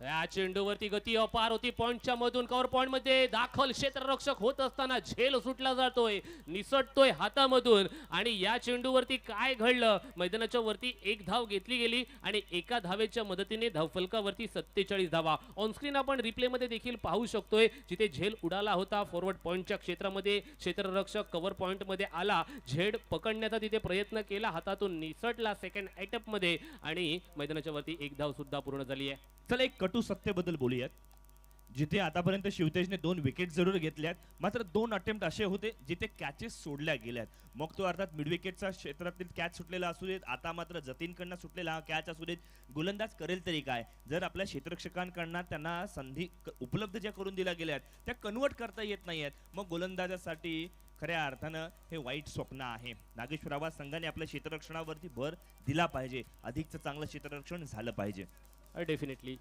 या चेंडूवरती गती अपार होती. पॉइंटच्या मधून कव्हर पॉइंट मध्ये दाखल क्षेत्ररक्षक होत असताना झेल सुटला जातोय, निसटतोय हातामधून. आणि या चेंडूवरती काय घडलं, मैदानाच्या वरती एक धाव घेतली गेली आणि एका धावेच्या मदतीने धावफलकावरती 47 धावा. ऑनस्क्रीन आपण रिप्ले मध्ये देखील पाहू शकतोय, जिथे झेल उडाला होता फॉरवर्ड पॉइंटच्या क्षेत्रामध्ये. क्षेत्ररक्षक कव्हर पॉइंट मध्ये आला, झेड पकडण्याचा तिथे प्रयत्न केला, हातातून निसटला सेकंड अटॅम्प्ट मध्ये आणि मैदानाच्या वरती एक धाव सुद्धा पूर्ण झाली आहे. चला एक कटू सत्तेबद्दल बोलूयात. जिथे आतापर्यंत शिवतेजने 2 विकेट जरूर घेतल्यात, मात्र 2 अटेम्प्ट असे होते जिथे कॅचेस सोडल्या गेल्यात. मग तो अर्थात मिड विकेटचा क्षेत्रातील कॅच सुटलेला असू देत, आता मात्र जतीनकडनं सुटलेला कॅच असू देत. गोलंदाज करेल तरी काय, जर आपल्या क्षेत्ररक्षकांकडनं त्यांना संधी उपलब्ध ज्या करून दिल्या गेल्यात त्या कन्वर्ट करता येत नाहीयेत, मग गोलंदाजासाठी खऱ्या अर्थानं हे वाईट स्वप्न आहे. नागेश्वराबाद संघाने आपल्या क्षेत्ररक्षणावरती भर दिला पाहिजे. अधिकचं चांगलं क्षेत्ररक्षण झालं पाहिजे. डेफिनेटली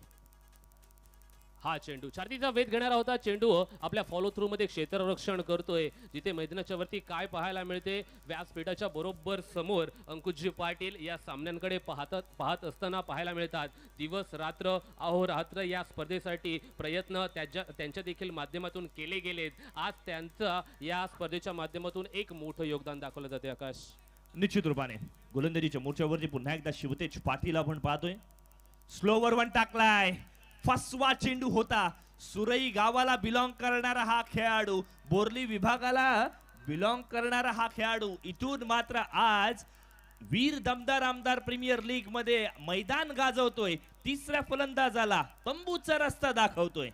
हा चेंडू छातीचा वेध घेणारा होता. चेंडू आपल्या फॉलो थ्रू मध्ये क्षेत्ररक्षण करतोय, जिथे मैदानाच्या वरती काय पाहायला मिळते, व्यासपीठाच्या बरोबर समोर अंकुशजी पाटील या सामन्यांकडे पाहत असताना पाहायला मिळतात. दिवस रात्र अहोरात्र या स्पर्धेसाठी प्रयत्न त्यांच्या देखील माध्यमातून केले गेलेत. आज त्यांचा या स्पर्धेच्या माध्यमातून एक मोठं योगदान दाखवलं जाते. आकाश, निश्चित रूपाने गोलंदाजीच्या मोर्चावरती पुन्हा एकदा शिवतेज पाटील आपण पाहतोय. स्लोवर 1 टाकलाय. फसवा चेंडू होता. सुरई गावाला बिलॉंग करणारा हा खेळाडू, बोर्ली विभागाला बिलॉंग करणारा हा खेळाडू इथून मात्र आज वीर दमदार आमदार प्रीमियर लीग मध्ये मैदान गाजवतोय. तिसऱ्या फलंदाजाला तंबूचा रस्ता दाखवतोय.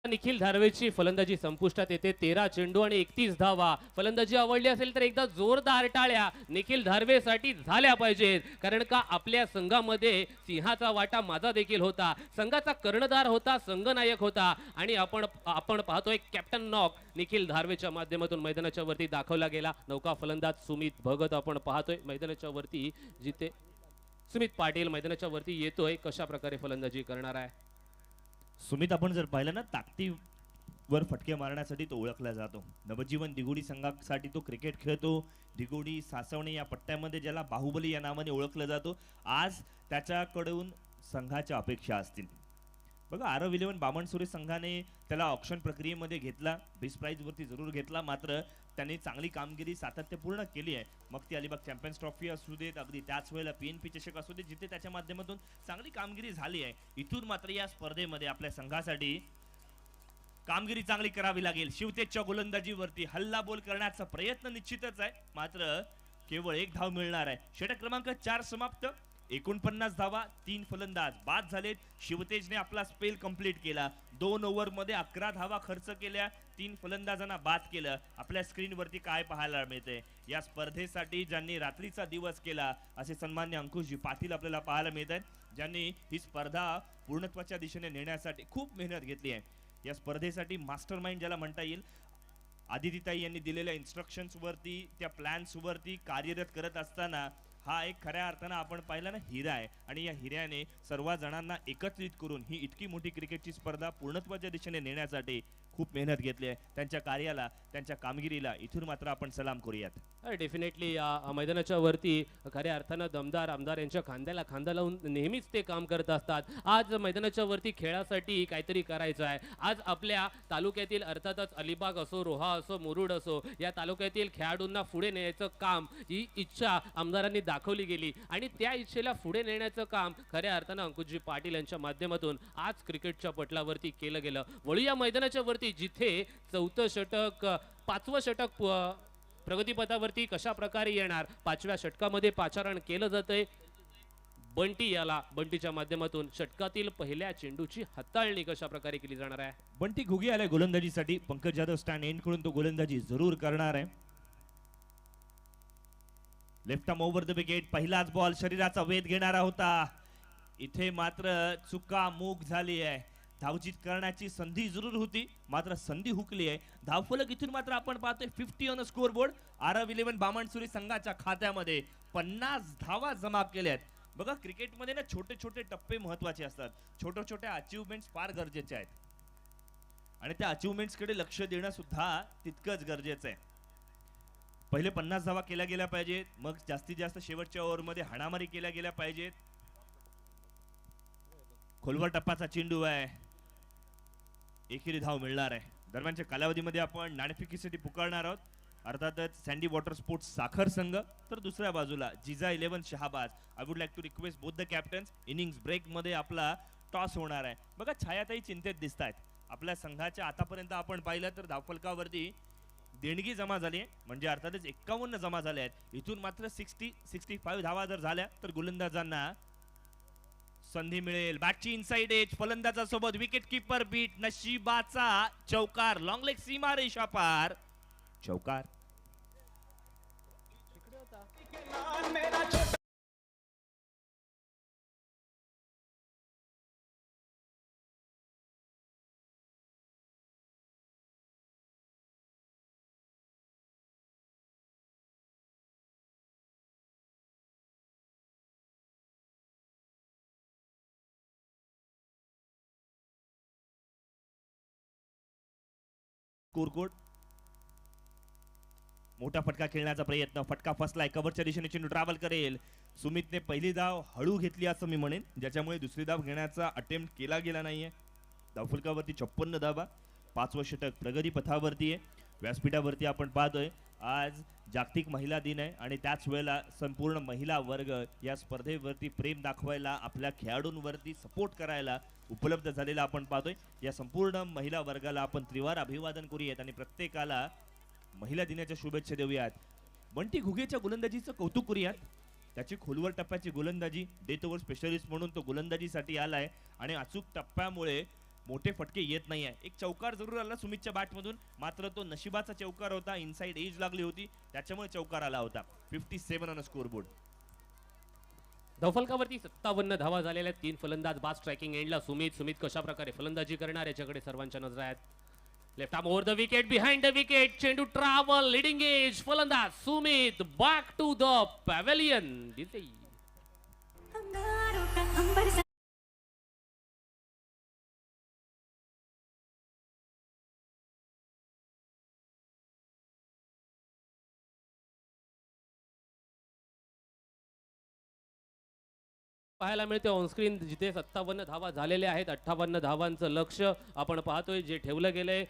निखिल धारवेची फलंदाजी संपुष्टात येते. 13 चेंडू आणि 31 धावा. फलंदाजी आवडली असेल तर एकदा जोरदार टाळ्या निखिल धारवेसाठी झाल्या पाहिजेत, कारण का आपल्या संघामध्ये सिंहाचा वाटा माझा देखील होता. संघाचा कर्णधार होता, संघनायक होता आणि आपण पाहतोय कॅप्टन नॉक निखिल धारवेच्या माध्यमातून मैदानाच्या वरती दाखवला गेला. नौका फलंदाज सुमित भगत आपण पाहतोय मैदानाच्या वरती, जिथे सुमित पाटील मैदानाच्या वरती येतोय. कशा प्रकारे फलंदाजी करणार आहे सुमित, आपण जर पाहिलं ना, ताकदीवर फटके मारण्यासाठी तो ओळखला जातो. नवजीवन दिगोडी संघासाठी तो क्रिकेट खेळतो. दिगोडी सासवणे या पट्ट्यामध्ये ज्याला बाहुबली या नावाने ओळखलं जातो. आज त्याच्याकडून संघाच्या अपेक्षा असतील. बघा आरव 11 बामणसुरे संघाने त्याला ऑक्शन प्रक्रियेमध्ये घेतला, बेस्ट प्राइज वरती जरूर घेतला, मात्र त्यांनी चांगली कामगिरी सातत्यपूर्ण केली आहे. मग ती अलिबाग चॅम्पियन्स ट्रॉफी असू देत, अगदी त्याच वेळेला PNP चषक असू दे, जिथे त्याच्या माध्यमातून चांगली कामगिरी झाली आहे. इथून मात्र या स्पर्धेमध्ये आपल्या संघासाठी कामगिरी चांगली करावी लागेल. शिवतेजच्या गोलंदाजीवरती हल्लाबोल करण्याचा प्रयत्न निश्चितच आहे, मात्र केवळ 1 धाव मिळणार आहे. षटक क्रमांक 4 समाप्त. 49 धावा, 3 फलंदाज बाद झालेत. शिवतेजने आपला स्पेल कंप्लीट केला. 2 ओव्हर मध्ये 11 धावा खर्च केल्या, 3 फलंदाजांना बाद केलं. आपल्या स्क्रीनवरती काय पाहायला मिळते, या स्पर्धेसाठी ज्यांनी रात्रीचा दिवस केला असे सन्मान्य अंकुशजी पाटील आपल्याला पाहायला मिळत आहेत, ज्यांनी ही स्पर्धा पूर्णत्वाच्या दिशेने नेण्यासाठी खूप मेहनत घेतली आहे. या स्पर्धेसाठी मास्टर माइंड ज्याला म्हणता येईल, आदितीताई यांनी दिलेल्या इन्स्ट्रक्शन्स वरती, त्या प्लॅन्स वरती कार्यरत करत असताना हा एक खऱ्या अर्थानं आपण पाहिला ना हिरा आहे. आणि या हिऱ्याने सर्व जणांना एकत्रित करून ही इतकी मोठी क्रिकेटची स्पर्धा पूर्णत्वाच्या दिशेने नेण्यासाठी खूप मेहनत घेतली आहे. त्यांच्या कार्याला, त्यांच्या कामगिरीला इथून मात्र आपण सलाम करूयात. डेफिनेटली या मैदानाच्या वरती खऱ्या अर्थानं दमदार आमदार यांच्या खांद्याला खांदा लावून नेहमीच ते काम करत असतात. आज मैदानाच्या वरती खेळासाठी काहीतरी करायचं आहे. आज आपल्या तालुक्यातील अर्थातच अलिबाग असो, रोहा असो, मुरुड असो, या तालुक्यातील खेळाडूंना पुढे नेण्याचं काम, ही इच्छा आमदारांनी दाखवली गेली आणि त्या इच्छेला पुढे नेण्याचं काम खऱ्या अर्थानं अंकुशजी पाटील यांच्या माध्यमातून आज क्रिकेटच्या पटलावरती केलं गेलं. वळूया मैदानाच्या वरती, जिथे 4थं षटक, 5वं षटक प्रगतीपथावरती कशा प्रकारे येणार. 5व्या षटकामध्ये पाचारण केलं जातंय. बंटी याला, बंटीच्या माध्यमातून षटकातील पहिल्या चेंडूची हाताळणी कशा प्रकारे केली जाणार आहे. बंटी घुगे आलाय गोलंदाजीसाठी. पंकज जाधव स्टँड एंड कडून तो गोलंदाजी जरूर करणार आहे. Left arm over the wicket. पहिलाच बॉल शरीराचा वेध घेणारा होता. इथे मात्र चुकामुक झाली आहे. धावचीत करण्याची संधी जरूर होती, मात्र संधी हुकली आहे. धावफलक इथून मात्र आपण पाहतोय 50 ऑन स्कोर बोर्ड. RF11 बामणसुरी संघाच्या खात्यामध्ये 50 धावा जमा केल्यात. बघा, क्रिकेटमध्ये ना छोटे छोटे टप्पे महत्वाचे असतात. छोट्या छोट्या अचिव्हमेंट्स फार गरजेचे आहेत आणि त्या अचिव्हमेंट्स कडे लक्ष देणं सुद्धा तितकंच गरजेचं आहे. पहिले 50 धावा केल्या गेल्या पाहिजेत, मग जास्तीत जास्त शेवटच्या ओव्हर मध्ये हाणामारी केल्या गेल्या पाहिजेत. खोलवर टप्पाचा चेंडू आहे, एकेरी धाव मिळणार आहे. दरम्यानच्या कालावधीमध्ये आपण नाणेफेकीसाठी पुकारणार आहोत. अर्थातच सँडी वॉटर स्पोर्ट्स साखर संघ, तर दुसऱ्या बाजूला जिजा 11 Shahbaz. I would like to request both the captains. Innings break मध्ये आपला टॉस होणार आहे. बघा, छायाताई चिंतेत दिसत आहेत. आपल्या संघाच्या आतापर्यंत आपण पाहिलं तर धावफलकावरती देणगी जमा झाली आहे, म्हणजे अर्थातच 51 जमा झाल्या आहेत. इथून मात्र 60-65 धावा जर झाल्या तर गोलंदाजांना संधी मिळेल. बॅटची इनसाइड एज, फलंदाजासोबत विकेट किपर बीट. नशिबाचा चौकार, लॉंग लेग सीमा रेषा पार, चौकार. स्कोरकोड. मोठा फटका खेळण्याचा प्रयत्न, फटका फसलाय. कव्हरच्या दिशेने चेंडू ट्रॅव्हल करेल. सुमितने पहिली धाव हळू घेतली असं मी म्हणेन, ज्याच्यामुळे दुसरी धाव घेण्याचा अटेम्प्ट केला गेला नाहीये. धावफलकावरती 56 धावा. 5वं षटक प्रगती पथावरती आहे. व्यासपीठावरती आपण पाहतोय आज जागतिक महिला दिन आहे आणि त्याच वेळेला संपूर्ण महिला वर्ग या स्पर्धेवरती प्रेम दाखवायला, आपल्या खेळाडूंवरती सपोर्ट करायला उपलब्ध झालेला आपण पाहतोय. या संपूर्ण महिला वर्गाला आपण त्रिवार अभिवादन करूयात आणि प्रत्येकाला महिला दिनाच्या शुभेच्छा देऊयात. बंटी घुगेच्या गोलंदाजीचं कौतुक करूयात. त्याची खोलवर टप्प्याची गोलंदाजी, डेथ ओव्हर स्पेशलिस्ट म्हणून तो गोलंदाजीसाठी आलाय आणि अचूक टप्प्यामुळे मोठे फटके येत नाही आहे. एक चौकार जरूर आला सुमितच्या बॅटमधून, मात्र तो नशिबाचा चौकार होता. इनसाइड एज लागली होती, त्याच्यामुळे चौकार आला होता. 57 ऑन स्कोर बोर्ड. धावफलकावरती 57 धावा झालेल्या, 3 फलंदाज बाद. स्ट्रायकिंग एंडला सुमित कशा प्रकारे फलंदाजी करणार याच्याकडे सर्वांच्या नजर आहेत. Left arm over the wicket, behind the wicket, चेंडू ट्रॅव्हल, लीडिंग एज, फलंदाज Sumit back to the pavilion. पाहायला मिळते ऑनस्क्रीन जिथे 57 धावा झालेल्या आहेत. 58 धावांचं लक्ष आपण पाहतोय जे ठेवलं गेलंय.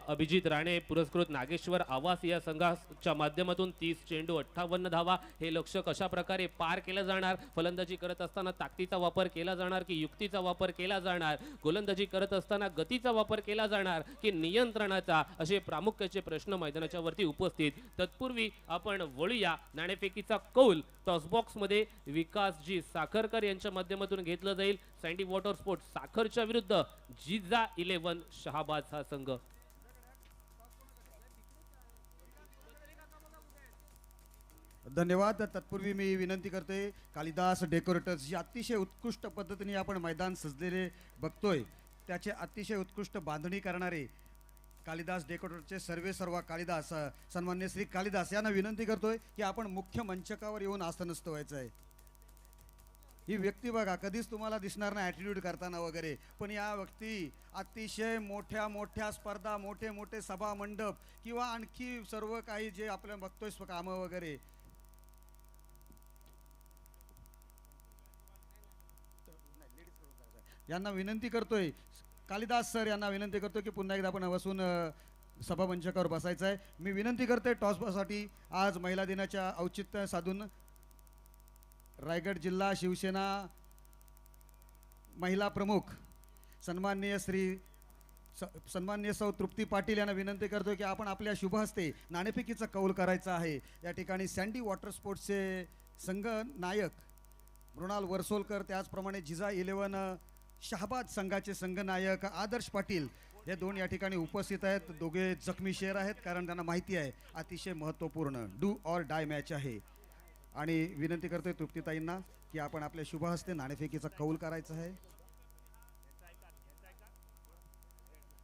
अभिजित राणे पुरस्कृत नागेश्वर आवास या संघाच्या माध्यमातून 30 चेंडू 58 धावा हे लक्ष कशा प्रकारे पार केलं जाणार. फलंदाजी करत असताना ताकदीचा वापर केला जाणार की युक्तीचा वापर केला जाणार. गोलंदाजी करत असताना गतीचा वापर केला जाणार की नियंत्रणाचा, असे प्रामुख्याचे प्रश्न मैदानाच्या वरती उपस्थित. तत्पूर्वी आपण वळूया नाणेफेकीचा कौल. टॉसबॉक्स मध्ये विकासजी साखरकर यांच्या माध्यमातून घेतलं जाईल. सँडी वॉटर स्पोर्ट्स साखरच्या विरुद्ध जिजा 11 शहाबाज हा संघ. धन्यवाद. तत्पूर्वी मी विनंती करते कालिदास डेकोरेटर्स जी अतिशय उत्कृष्ट पद्धतीने आपण मैदान सजलेले बघतोय, त्याचे अतिशय उत्कृष्ट बांधणी करणारे कालिदास डेकोरेटरचे सर्वा कालिदास सन्मान्य श्री कालिदास यांना विनंती करतोय की आपण मुख्य मंचकावर येऊन आसनस्थ व्हायचं आहे. ही व्यक्ती बघा कधीच तुम्हाला दिसणार नाही ॲटिट्यूड करताना वगैरे, पण या व्यक्ती अतिशय मोठ्या मोठ्या स्पर्धा, मोठे मोठे सभा मंडप किंवा आणखी सर्व काही जे आपल्या बघतोय कामं वगैरे, यांना विनंती करतोय कालिदास सर यांना विनंती करतो की पुन्हा एकदा आपण बसून सभामंचकावर बसायचं आहे. मी विनंती करते टॉससाठी आज महिला दिनाच्या औचित्य साधून रायगड जिल्हा शिवसेना महिला प्रमुख सन्माननीय सौ तृप्ती पाटील यांना विनंती करतो की आपण आपल्या शुभ हस्ते नाणेफेकीचा कौल करायचा आहे. या ठिकाणी सँडी वॉटर स्पोर्ट्सचे संघ नायक मृणाल वर्सोलकर, त्याचप्रमाणे जिजा 11 शहाबाद संघाचे संघनायक आदर्श पाटील हे दोन या ठिकाणी उपस्थित आहेत. दोघे जखमी शेर आहेत कारण त्यांना माहिती आहे अतिशय महत्त्वपूर्ण डू ऑर डाय मॅच आहे. आणि विनंती करतोय तृप्तीताईंना की आपण आपल्या शुभ हस्ते नाणेफेकीचा कौल करायचा आहे.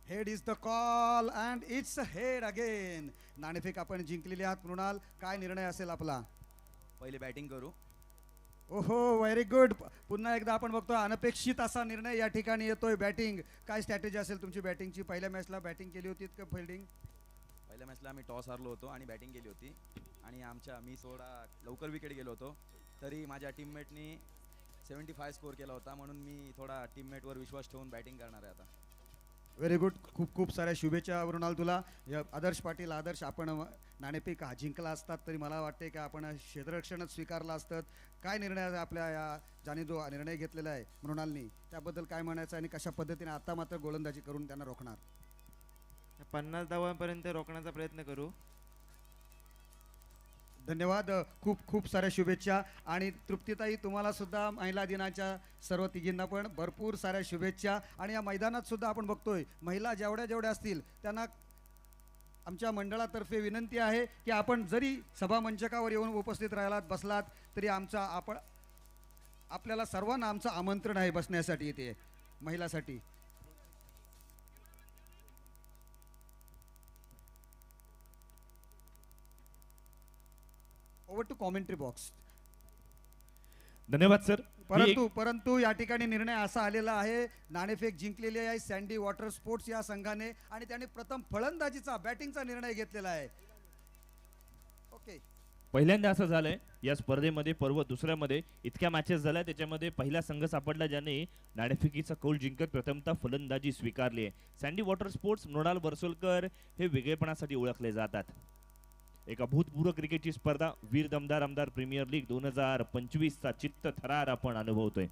Head is the call and its head again. नाणेफेक आपण जिंकलेली आहात. मृणाल, काय निर्णय असेल आपला? पहिले बॅटिंग करू. ओहो, व्हेरी गुड. पुन्हा एकदा आपण बघतोय अनपेक्षित असा निर्णय या ठिकाणी येतोय. बॅटिंग काय स्ट्रॅटेजी असेल तुमची बॅटिंगची? पहिल्या मॅचला बॅटिंग केली होती का फिल्डिंग? पहिल्या मॅचला आम्ही टॉस हारलो होतो आणि बॅटिंग केली होती आणि मी थोडा लवकर विकेट गेलो होतो, तरी माझ्या टीममेटनी 75 स्कोर केला होता, म्हणून मी थोडा टीममेटवर विश्वास ठेवून बॅटिंग करणार आहे आता. Very good. खूप खूप साऱ्या शुभेच्छा मृणाल तुला. आदर्श पाटील, आदर्श आपण नाणेफेक जिंकला असतात तरी मला वाटते की आपण क्षेत्ररक्षणच स्वीकारलं असतं. काय निर्णय आहे आपल्या या ज्याने जो निर्णय घेतलेला आहे मृणालनी, त्याबद्दल काय म्हणायचं आणि कशा पद्धतीने आता मात्र गोलंदाजी करून त्यांना रोखणार? 50 धावांपर्यंत रोखण्याचा प्रयत्न करू. धन्यवाद. खूप खूप साऱ्या शुभेच्छा. आणि तृप्तीताई, तुम्हाला सुद्धा महिला दिनाच्या सर्व तिघींना पण भरपूर साऱ्या शुभेच्छा. आणि या मैदानात सुद्धा आपण बघतोय महिला जेवढ्या असतील त्यांना आमच्या मंडळातर्फे विनंती आहे की आपण जरी सभामंचकावर येऊन उपस्थित राहिलात, बसलात तरी आपल्याला सर्वांना आमचं आमंत्रण आहे बसण्यासाठी इथे महिलासाठी. Over to commentary box. धन्यवाद सर. परंतु या ठिकाणी निर्णय असा आलेला आहे, नाणेफेक जिंकलेली आहे सँडी वॉटर स्पोर्ट्स या संघाने आणि त्याने प्रथम फलंदाजीचा बॅटिंगचा निर्णय घेतलेला आहे. ओके, पहिल्यांदा असं झालंय या स्पर्धेमध्ये दुसऱ्यामध्ये इतक्या मॅचेस झाल्या, त्याच्यामध्ये पहिला संघ सापडला ज्याने नाणेफेकीचा कौल जिंकत प्रथमतः फलंदाजी स्वीकारली आहे. सँडी वॉटर स्पोर्ट्स मृणाल वर्सोलकर हे वेगळेपणासाठी ओळखले जातात. एका भूतपूर्व क्रिकेटची स्पर्धा वीर दमदार आमदार प्रीमियर लीग 2025चा चित्त थरार आपण अनुभवतोय.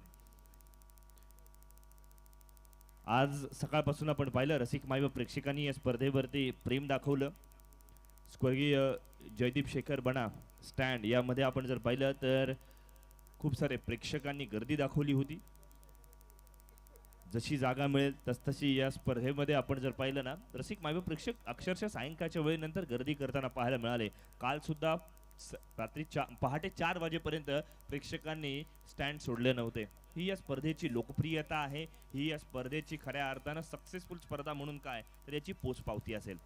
आज सकाळपासून आपण पाहिलं रसिक माय व प्रेक्षकांनी या स्पर्धेवरती प्रेम दाखवलं. स्वर्गीय जयदीप शेखर बना स्टँड यामध्ये आपण जर पाहिलं तर खूप सारे प्रेक्षकांनी गर्दी दाखवली होती. जशी जागा मिळेल तसतशी या स्पर्धेमध्ये आपण जर पाहिलं ना, रसिक मायव प्रेक्षक अक्षरशः सायंकाळच्या वेळेनंतर गर्दी करताना पाहायला मिळाले. काल सुद्धा रात्री पहाटे 4 वाजेपर्यंत प्रेक्षकांनी स्टँड सोडले नव्हते. ही या स्पर्धेची लोकप्रियता आहे. ही या स्पर्धेची खऱ्या अर्थानं सक्सेसफुल स्पर्धा म्हणून काय तर याची पोचपावती असेल.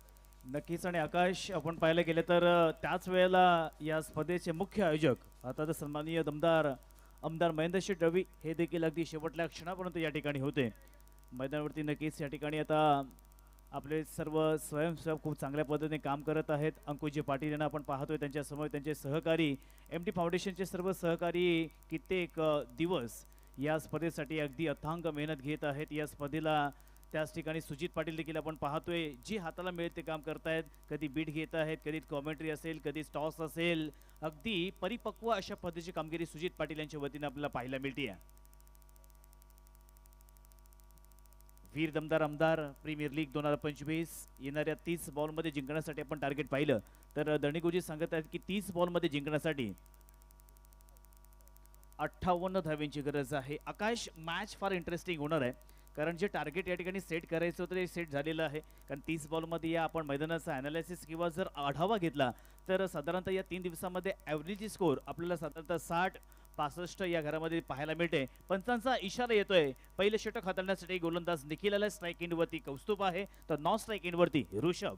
नक्कीच. आणि आकाश, आपण पाहायला गेले तर त्याच वेळेला या स्पर्धेचे मुख्य आयोजक आता सन्माननीय दमदार आमदार महेंद्रशेठ रवी हे देखील अगदी शेवटल्या क्षणापर्यंत या ठिकाणी होते. मैदानावरती नक्कीच या ठिकाणी आता आपले सर्व स्वयंसेवक खूप चांगल्या पद्धतीने काम करत आहेत. अंकुशजी पाटील यांना आपण पाहतोय, त्यांच्यासमोर त्यांचे सहकारी MT फाउंडेशनचे सर्व सहकारी कित्येक दिवस या स्पर्धेसाठी अगदी अथांग मेहनत घेत आहेत. या स्पर्धेला त्याच ठिकाणी सुजित पाटील देखील आपण पाहतोय जी हाताला मिळेल ते काम करतायत. कधी बीट घेत आहेत, कधी कॉमेंट्री असेल, कधी टॉस असेल. अगदी परिपक्व अशा पद्धतीची कामगिरी सुजित पाटील यांच्या वतीने आपल्याला पाहायला मिळते. वीर दमदार आमदार प्रीमियर लीग 2025 येणाऱ्या 30 बॉलमध्ये जिंकण्यासाठी आपण टार्गेट पाहिलं तर दणिगुजी सांगत आहेत की 30 बॉलमध्ये जिंकण्यासाठी 58 धावांची गरज आहे. आकाश, मॅच फार इंटरेस्टिंग होणार आहे कारण जे टार्गेट या ठिकाणी सेट करायचं होतं ते सेट झालेलं आहे. कारण 30 बॉलमध्ये या आपण मैदानाचा ॲनालिसिस किंवा जर आढावा घेतला तर साधारणतः या 3 दिवसामध्ये ॲव्हरेज स्कोर आपल्याला साधारणतः 60-65 या घरामध्ये पाहायला मिळते. पंचांचा इशारा येतोय. पहिले षटक हाताळण्यासाठी गोलंदाज निखिल आला. स्ट्राईक एंडवरती कौस्तुभ आहे तर नॉन स्ट्राईक एंडवरती ऋषभ.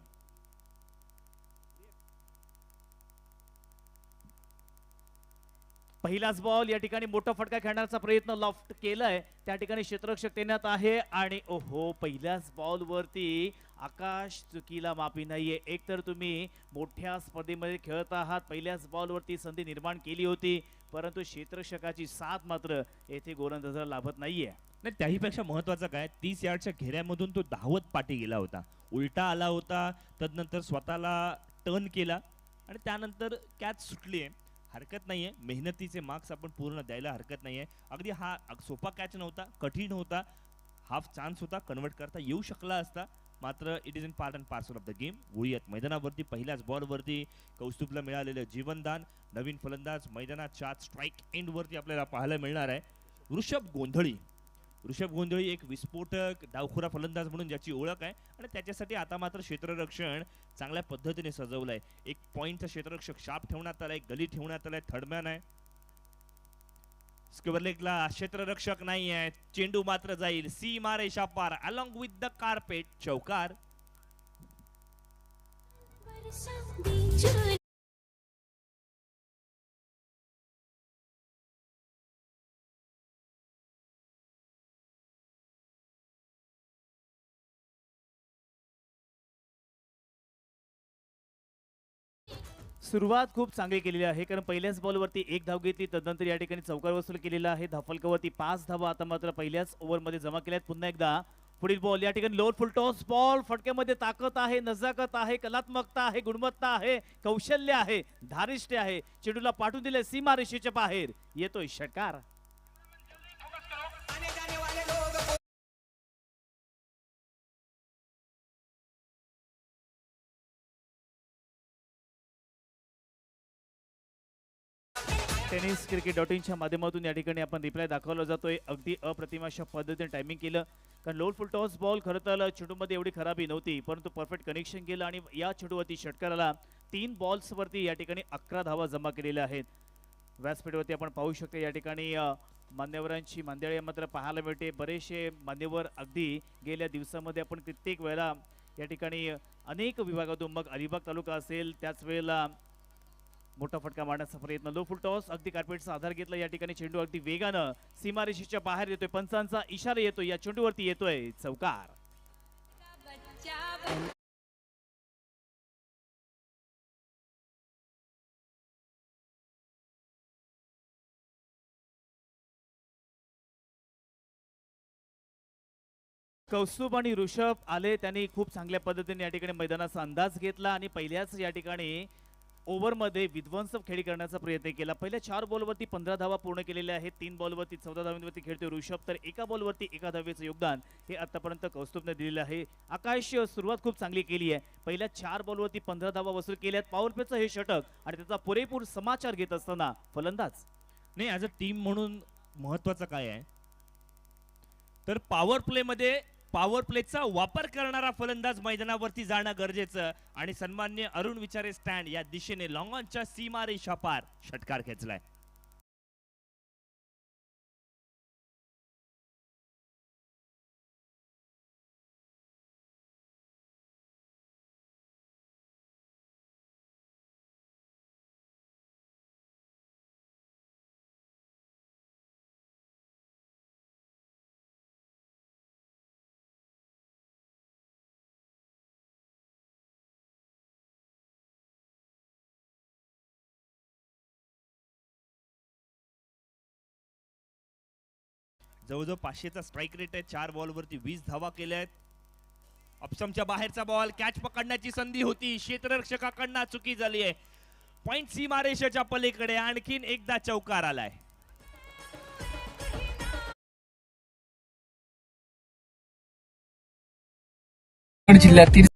पहिलाच बॉल या ठिकाणी मोठा फटका खेळण्याचा प्रयत्न लॉफ्ट केलाय. त्या ठिकाणी क्षेत्ररक्षक तैनात आहे आणि ओहो, पहिल्याच बॉलवरती आकाश चुकीला माफी नाहीये. एक तर तुम्ही मोठ्या स्पर्धेमध्ये खेळत आहात, पहिल्याच बॉलवरती संधी निर्माण केली होती परंतु क्षेत्ररक्षकाची साथ मात्र येथे गोलंदाजाला लाभत नाहीये. नाही, त्याहीपेक्षा महत्वाचं काय, 30 यार्डच्या घेऱ्यामधून तो धावत पाठी गेला होता, उलटा आला होता, तदनंतर स्वतःला टर्न केला आणि त्यानंतर कॅच सुटली आहे. हरकत नाहीये, मेहनतीचे मार्क्स आपण पूर्ण द्यायला हरकत नाहीये. अगदी हा सोपा कॅच नव्हता, कठीण होता, हाफ चान्स होता, कन्वर्ट करता येऊ शकला असता, मात्र it is in part and parcel of the game. वळूयात मैदानावरती. पहिल्याच बॉलवरती कौस्तुभला मिळालेलं जीवनदान. नवीन फलंदाज मैदानाच्या स्ट्राईक एंडवरती आपल्याला पाहायला मिळणार आहे ऋषभ गोंधळी. ऋषभ गोंधळी एक विस्फोटक डावखुरा फलंदाज म्हणून ज्याची ओळख आहे आणि त्याच्यासाठी आता मात्र क्षेत्ररक्षण चांगल्या पद्धतीने सजवलंय. एक पॉइंटचा क्षेत्ररक्षक शाप ठेवण्यात आलाय, गली ठेवण्यात आलाय, थर्डमॅन आहे. स्क्वेअर लेगला क्षेत्ररक्षक नाही आहे, चेंडू मात्र जाईल सीमा रेषा पार अलॉंग विथ द कार्पेट. चौकार. सुरुवात खूप चांगली केलेली आहे कारण पहिल्याच बॉलवरती 1 धाव घेतली, तदनंतर या ठिकाणी चौकार वसूल केलेला आहे. धाफलकावरती 5 धावा आता मात्र पहिल्याच ओव्हरमध्ये जमा केल्यात. पुन्हा एकदा पुढील बॉल या ठिकाणी लोअर फुल टॉस बॉल. फटक्यामध्ये ताकद आहे, नजाकत आहे, कलात्मकता आहे, गुणवत्ता आहे, कौशल्य आहे, धारिष्ट्य आहे. चेंडूला पाठवून दिले सीमा रेषेच्या बाहेर. येतोय षटकार. टेनिस क्रिकेट.inच्या माध्यमातून या ठिकाणी आपण रिप्लाय दाखवला जातोय. अगदी अप्रतिम अशा पद्धतीने टायमिंग केलं कारण लोड फुल टॉस बॉल खरं तर चेंडूमध्ये एवढी खराबी नव्हती परंतु परफेक्ट कनेक्शन केलं आणि या चेंडूवरती षटकाराला 3 बॉल्सवरती या ठिकाणी 11 धावा जमा केलेल्या आहेत. व्यासपीठावरती आपण पाहू शकतो या ठिकाणी मान्यवरांची मांदियाळी मात्र पाहायला मिळते. बरेचसे मान्यवर अगदी गेल्या दिवसामध्ये आपण कित्येक वेळा या ठिकाणी अनेक विभागातून, मग अलिबाग तालुका असेल, त्याच वेळेला मोठा फटका मारण्याचा प्रयत्न. लो फुल टॉस अगदी कार्पेटचा आधार घेतला. या ठिकाणी चेंडू अगदी वेगानं सीमारेषेच्या बाहेर येतोय. पंचांचा इशारा येतोय, या चेंडूवरती येतोय चौकार. कौस्तुभ आणि ऋषभ आले, त्यांनी खूप चांगल्या पद्धतीने या ठिकाणी मैदानाचा अंदाज घेतला आणि पहिल्याच या ठिकाणी ओव्हरमध्ये विध्वंसक खेळी करण्याचा प्रयत्न केला. पहिल्या 4 बॉलवरती 15 धावा पूर्ण केलेल्या आहेत. 3 बॉलवरती 14 धावांवरती खेळतोय ऋषभ, तर एका बॉलवरती 1 धावेचं योगदान हे आतापर्यंत कौस्तुभने दिलेलं आहे. आकाश, सुरुवात खूप चांगली केली आहे. पहिल्या 4 बॉलवरती 15 धावा वसूल केल्यात. पॉवर प्लेचं हे षटक आणि त्याचा पुरेपूर समाचार घेत असताना फलंदाज नाही, ॲज अ टीम म्हणून महत्वाचं काय आहे तर पॉवर प्लेमध्ये पॉवर प्लेचा वापर करणारा फलंदाज मैदानावरती जाणं गरजेचं आणि सन्मान्य अरुण विचारे स्टँड या दिशेने लॉंग ऑनच्या सीमारेषा पार षटकार खेचलाय. जवळजवळ 500चा स्ट्राईक रेट आहे. 4 बॉलवरती 20 धावा केल्या आहेत. ऑप्शनच्या बाहेरचा बॉल, कॅच पकडण्याची संधी होती, क्षेत्ररक्षकाकडनं चुकी झाली आहे. पॉइंट सीमारेषेच्या पलीकडे आणखीन एकदा चौकार आलाय. जिल्ह्यातील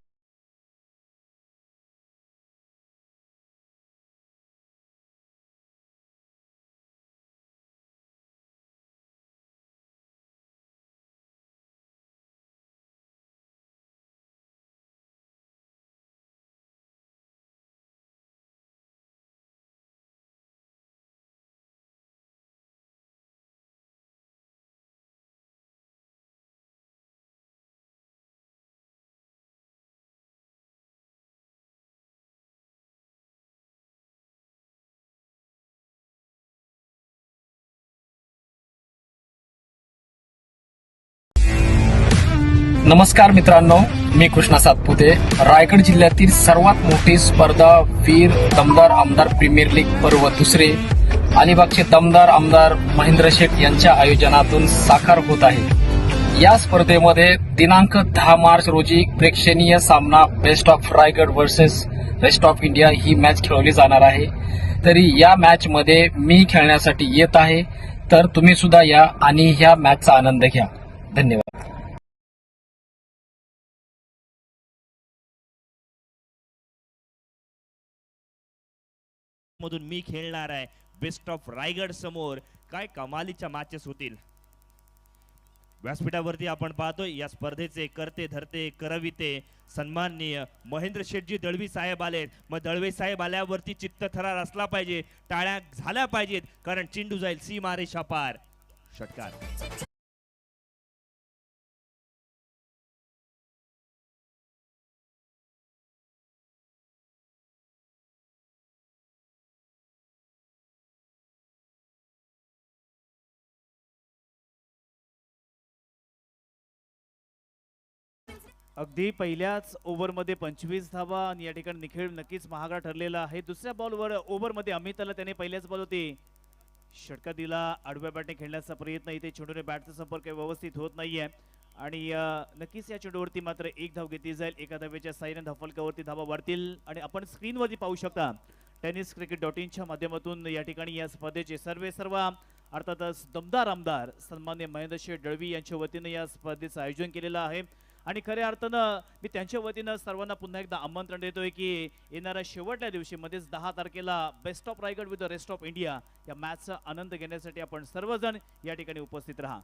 नमस्कार मित्रांनो, मी कृष्णा सातपुते. रायगड जिल्ह्यातील सर्वात मोठी स्पर्धा वीर दमदार आमदार प्रीमियर लीग पर्व दुसरे अलिबागचे दमदार आमदार महेंद्र शेठ यांच्या आयोजनातून साकार होत आहे. या स्पर्धेमध्ये दिनांक 10 मार्च रोजी प्रेक्षणीय सामना best of Raigad versus rest of India ही मॅच खेळवली जाणार आहे. तरी या मॅच मध्ये मी खेळण्यासाठी येत आहे, तर तुम्ही सुद्धा या आणि ह्या मॅचचा आनंद घ्या. धन्यवाद. मधून मी खेळणार आहे बेस्ट ऑफ रायगड समोर. काय कमालीच्या मॅचेस होतील. व्यासपीठावरती आपण पाहतोय या स्पर्धेचे करते धरते करविते सन्माननीय महेंद्र शेठजी दळवी साहेब आलेत. मग दळवी साहेब आल्यावरती चित्तथरार असला पाहिजे, टाळ्या झाल्या पाहिजेत, कारण चेंडू जाईल सीमारेषा पार. षटकार. अगदी पहिल्याच ओव्हरमध्ये 25 धावा आणि या ठिकाणी निखिल नक्कीच महागडा ठरलेला आहे. दुसऱ्या बॉलवर ओव्हरमध्ये अमिताला त्याने पहिल्याच बॉल होती षटका दिला. आडव्या बॅटने खेळण्याचा प्रयत्न, इथे चेंडूने बॅटचा संपर्क व्यवस्थित होत नाहीये आणि नक्कीच या चेंडूवरती मात्र एक धाव घेतली जाईल. एका धावेच्या साहाय्याने धावफलकावरती धावा वाढतील आणि आपण स्क्रीनवरती पाहू शकता tenniscricket.in च्या माध्यमातून या ठिकाणी या स्पर्धेचे सर्व अर्थातच दमदार आमदार सन्माननीय महेंद्र शेठ दळवी यांच्या वतीने या स्पर्धेचं आयोजन केलेलं आहे. आणि खऱ्या अर्थानं मी त्यांच्या वतीनं सर्वांना पुन्हा एकदा आमंत्रण देतोय की येणाऱ्या शेवटच्या दिवशी मध्येच 10 तारखेला best of Raigad with the rest of India या मॅचचा आनंद घेण्यासाठी आपण सर्वजण या ठिकाणी उपस्थित राहा.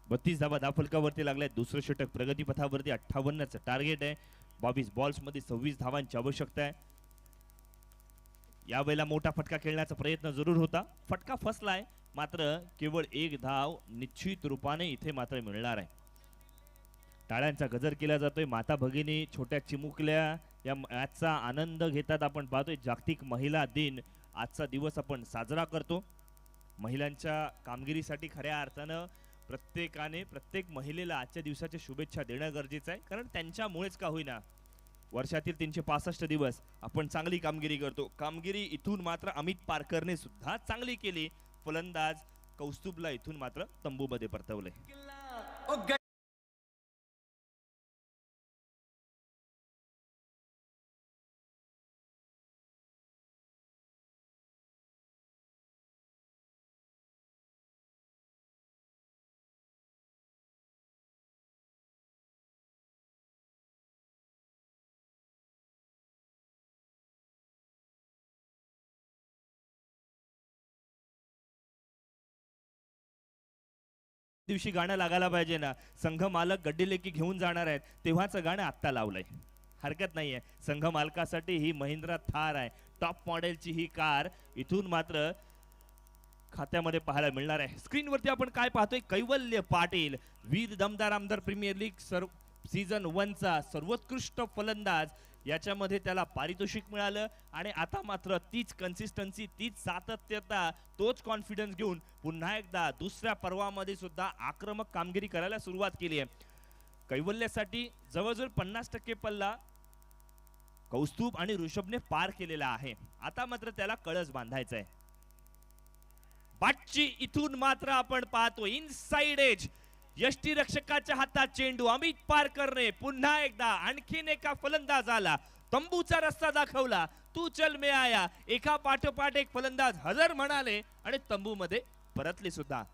32 धावा धावफलकावरती लागलाय. दुसरं षटक प्रगतीपथावरती 58चं टार्गेट आहे. 22 बॉल्स मध्ये 26 धावांची आवश्यकता आहे. यावेळेला मोठा फटका खेळण्याचा प्रयत्न जरूर होता, फटका फसलाय, मात्र केवळ एक धाव निश्चित रूपाने इथे मात्र मिळणार आहे. टाळ्यांचा गजर केला जातोय. माता भगिनी छोट्या चिमुकल्या या मॅचचा आनंद घेतात. आपण पाहतोय जागतिक महिला दिन आजचा दिवस आपण साजरा करतो. महिलांच्या कामगिरीसाठी खऱ्या अर्थानं प्रत्येक महिलेला आजच्या दिवसाच्या शुभेच्छा देणं गरजेचं आहे, कारण त्यांच्यामुळेच का होईना वर्षातील 365 दिवस आपण चांगली कामगिरी करतो. कामगिरी इथून मात्र अमित पारकरने सुद्धा चांगली केली. फलंदाज कौस्तुभला इथून मात्र तंबूमध्ये परतवले. दिवशी गाणं लागायला पाहिजे ना. संघ मालक गड्डी लेकी घेऊन जाणार आहेत तेव्हाचं गाणं आत्ता लावलंय, हरकत नाहीये. संघ मालकासाठी ही महिंद्रा थार आहे, टॉप मॉडेलची ही कार इथून मात्र खात्यामध्ये पाहायला मिळणार आहे. स्क्रीनवरती आपण काय पाहतोय, कैवल्य पाटील वीर दमदार आमदार प्रीमियर लीग सीझन 1चा सर्वोत्कृष्ट फलंदाज. याच्यामध्ये त्याला पारितोषिक मिळालं आणि आता मात्र तीच कन्सिस्टन्सी, तीच सातत्यता, तोच कॉन्फिडन्स घेऊन पुन्हा एकदा दुसऱ्या पर्वामध्ये सुद्धा आक्रमक कामगिरी करायला सुरुवात केली आहे. कैवल्यासाठी जवळजवळ 50% पल्ला कौस्तुभ आणि ऋषभने पार केलेला आहे. आता मात्र त्याला कळस बांधायचा आहे. पाठची इथून मात्र आपण पाहतो इनसाइड एज यष्टीरक्षकाच्या हातात चेंडू. अमित पारकरने पुन्हा एकदा आणखीन एका फलंदाजाला तंबूचा रस्ता दाखवला. तू चल मे आया. एका पाठोपाठ एक फलंदाज हजर म्हणाले आणि तंबूमध्ये परतले सुद्धा.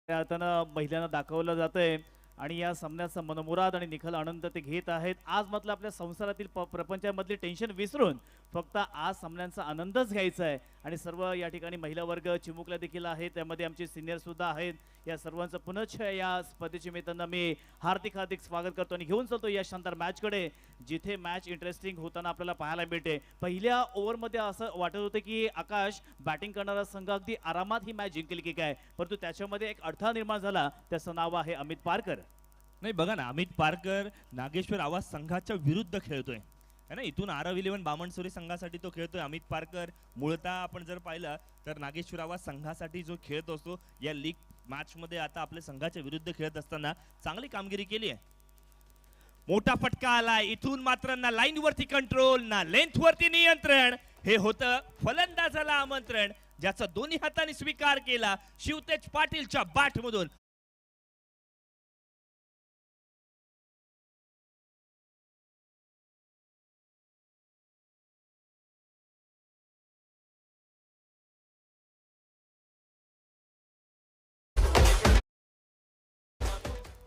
त्या अर्थानं महिलांना दाखवलं जातंय आणि या सामन्याचा मनमुराद आणि निखल आनंद ते घेत आहेत. आज म्हटलं आपल्या संसारातील प्रपंचामधली टेन्शन विसरून फक्त आज सामन्यांचा आनंदच घ्यायचा आहे आणि सर्व या ठिकाणी महिला वर्ग चिमुकल्या देखील आहेत. त्यामध्ये आमचे सिनियर सुद्धा आहेत. या सर्वांचं पुनश्च या स्पर्धेच्या निमित्तानं मी हार्दिक स्वागत करतो आणि घेऊन चालतो या शानदार मॅचकडे, जिथे मॅच इंटरेस्टिंग होताना आपल्याला पाहायला मिळते. पहिल्या ओव्हरमध्ये असं वाटत होतं की आकाश बॅटिंग करणारा संघ अगदी आरामात ही मॅच जिंकेल की काय, परंतु त्याच्यामध्ये एक अडथळा निर्माण झाला. त्याचं नाव आहे अमित पारकर. नाही बघा ना, अमित पारकर नागेश्वर आवाज संघाच्या विरुद्ध खेळतोय है ना. इथून RR11 बामणसोरी संघासाठी तो खेळतोय. अमित पारकर मूळतः आपण जर पाहिलं तर नागेश्वर आवाज संघासाठी जो खेळत असतो, या लीग मॅच मध्ये आता आपल्या संघाच्या विरुद्ध खेळत असताना चांगली कामगिरी केली आहे. मोठा फटका आलाय. इथून मात्र ना लाईन वरती कंट्रोल ना लेंथ वरती नियंत्रण. हे होतं फलंदाजाला आमंत्रण, ज्याचा दोन्ही हाताने स्वीकार केला शिवतेज पाटीलच्या बॅट मधून.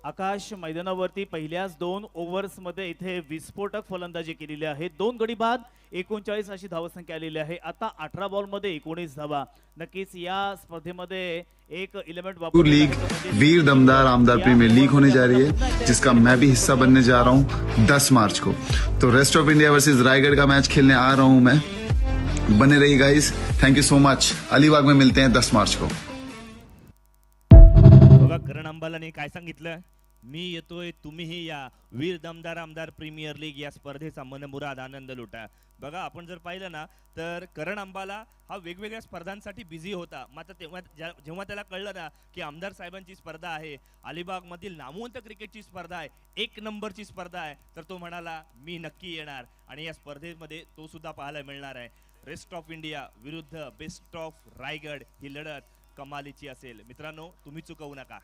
आकाश मैदानावरती पहिल्याच 2 ओव्हर्समध्ये इथे विस्फोटक फलंदाजी केलेली आहे. 2 गडी बाद 39 अशी धावसंख्या आलेली आहे. आता 18 बॉलमध्ये 19 धावा. नक्कीच या स्पर्धेमध्ये एक एलिमेंट लीग वीर दमदार आमदार प्रीमियर लीग होने जा रही है, जिसका मैं भी हिस्सा बनने जा रहा हूं 10 मार्च को. तो rest of India versus Raigarh का मैच खेलने आ रहा हूं मैं. बने रहिए guys. Thank you so much. Alibag में मिलते हैं 10 मार्च को. बघा करण अंबालाने काय सांगितलं, मी येतोय तुम्हीही या. वीर दमदार आमदार प्रीमियर लीग या स्पर्धेचा मनमुराद आनंद लुटा. बघा आपण जर पाहिलं ना तर करण अंबाला हा वेगवेगळ्या स्पर्धांसाठी बिझी होता. मात्र तेव्हा जेव्हा त्याला कळलं ना की आमदार साहेबांची स्पर्धा आहे, अलिबाग मधील नामवंत क्रिकेटची स्पर्धा आहे, 1 नंबरची स्पर्धा आहे, तर तो म्हणाला मी नक्की येणार आणि या स्पर्धेमध्ये तो सुद्धा पाहायला मिळणार आहे. रेस्ट ऑफ इंडिया विरुद्ध बेस्ट ऑफ रायगड ही लढत कमालीची असेल. मित्रांनो तुम्ही चुकवू नका.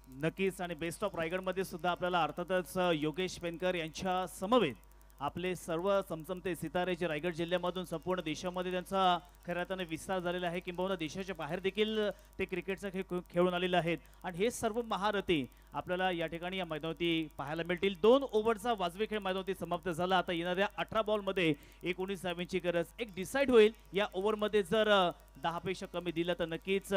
नक्कीच. आणि बेस्ट ऑफ रायगडमध्ये सुद्धा आपल्याला अर्थातच योगेश पेनकर यांच्या समवेत आपले सर्व चमचमते सितारे जे रायगड जिल्ह्यामधून संपूर्ण देशामध्ये त्यांचा खऱ्या अर्थाने विस्तार झालेला आहे, किंबहुना देशाच्या बाहेर देखील ते क्रिकेटचा खेळ खेळून आलेले आहेत. आणि हे सर्व महारथी आपल्याला या ठिकाणी या मैदानावरती पाहायला मिळतील. 2 ओव्हरचा वाजवी खेळ मैदानावरती समाप्त झाला. आता येणाऱ्या 18 बॉलमध्ये 19 धावांची गरज. एक डिसाईड होईल या ओव्हरमध्ये. जर 10 पेक्षा कमी दिलं तर नक्कीच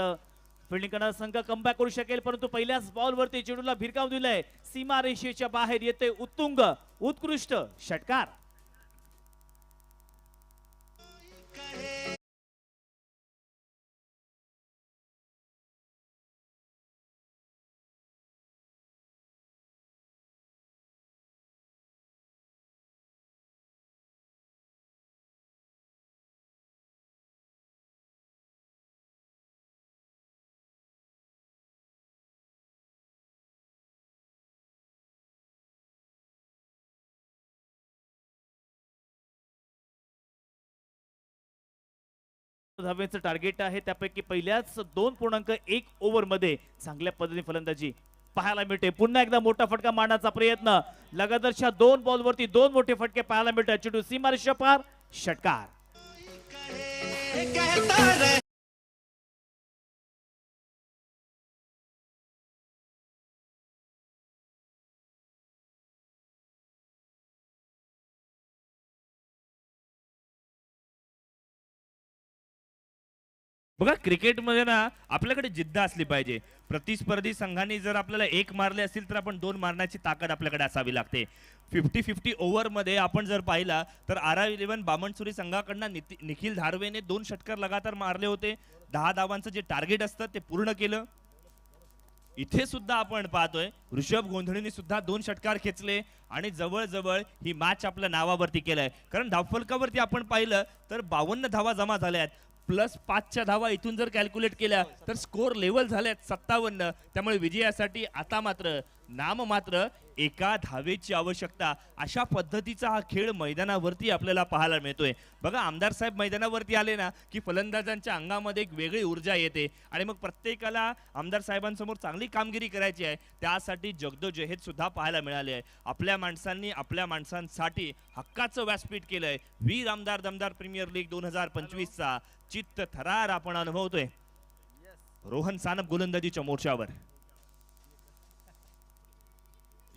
फिल्डिंग करणारा संघ कमबॅक करू शकेल, परंतु पहिल्याच बॉलवरती चेंडूला भिरकावून दिलंय. सीमा रेषेच्या बाहेर येते उत्तुंग उत्कृष्ट षटकार. धावेचं टार्गेट आहे, त्यापैकी पहिल्याच 2.1 ओव्हरमध्ये चांगल्या पद्धतीने फलंदाजी पाहायला मिळते. पुन्हा एकदा मोठा फटका मारण्याचा प्रयत्न. लगातारच्या 2 बॉलवरती 2 मोठे फटके पाहायला मिळतात. चेंडू सीमारेषेच्या पार. षटकार. बघा क्रिकेटमध्ये ना आपल्याकडे जिद्द असली पाहिजे. प्रतिस्पर्धी संघाने जर आपल्याला 1 मारले असतील तर आपण 2 मारण्याची ताकद आपल्याकडे असावी लागते. 50-50 ओव्हरमध्ये आपण जर पाहिला तर RR11 बामणसुरी संघाकडनं निखिल धारवेने 2 षटकार लगातार मारले होते. 10 धावांचं जे टार्गेट असतं ते पूर्ण केलं. इथे सुद्धा आपण पाहतोय ऋषभ गोंधळीने सुद्धा 2 षटकार खेचले आणि जवळजवळ ही मॅच आपल्या नावावरती केलाय. कारण धावफलकावरती आपण पाहिलं तर 52 धावा जमा झाल्या आहेत, प्लस 5च्या धावा इथून जर कॅल्क्युलेट केल्या तर स्कोर लेवल झाल्यात 57. त्यामुळे विजयासाठी आता मात्र नाममात्र एका धावेची आवश्यकता. अशा पद्धतीचा हा खेळ मैदानावरती आपल्याला पाहायला मिळतोय. बघा, आमदार साहेब मैदानावरती आले ना की फलंदाजांच्या अंगामध्ये एक वेगळी ऊर्जा येते आणि मग प्रत्येकाला आमदार साहेबांसमोर चांगली कामगिरी करायची आहे. त्यासाठी जगदोजहेद सुद्धा पाहायला मिळाले आहे. आपल्या माणसांनी आपल्या माणसांसाठी हक्काचं व्यासपीठ केलंय. वीर आमदार दमदार प्रीमियर लीग 2025चा चित्त थरार आपण अनुभवतोय. रोहन सानप गोलंदाजीच्या मोर्चावर.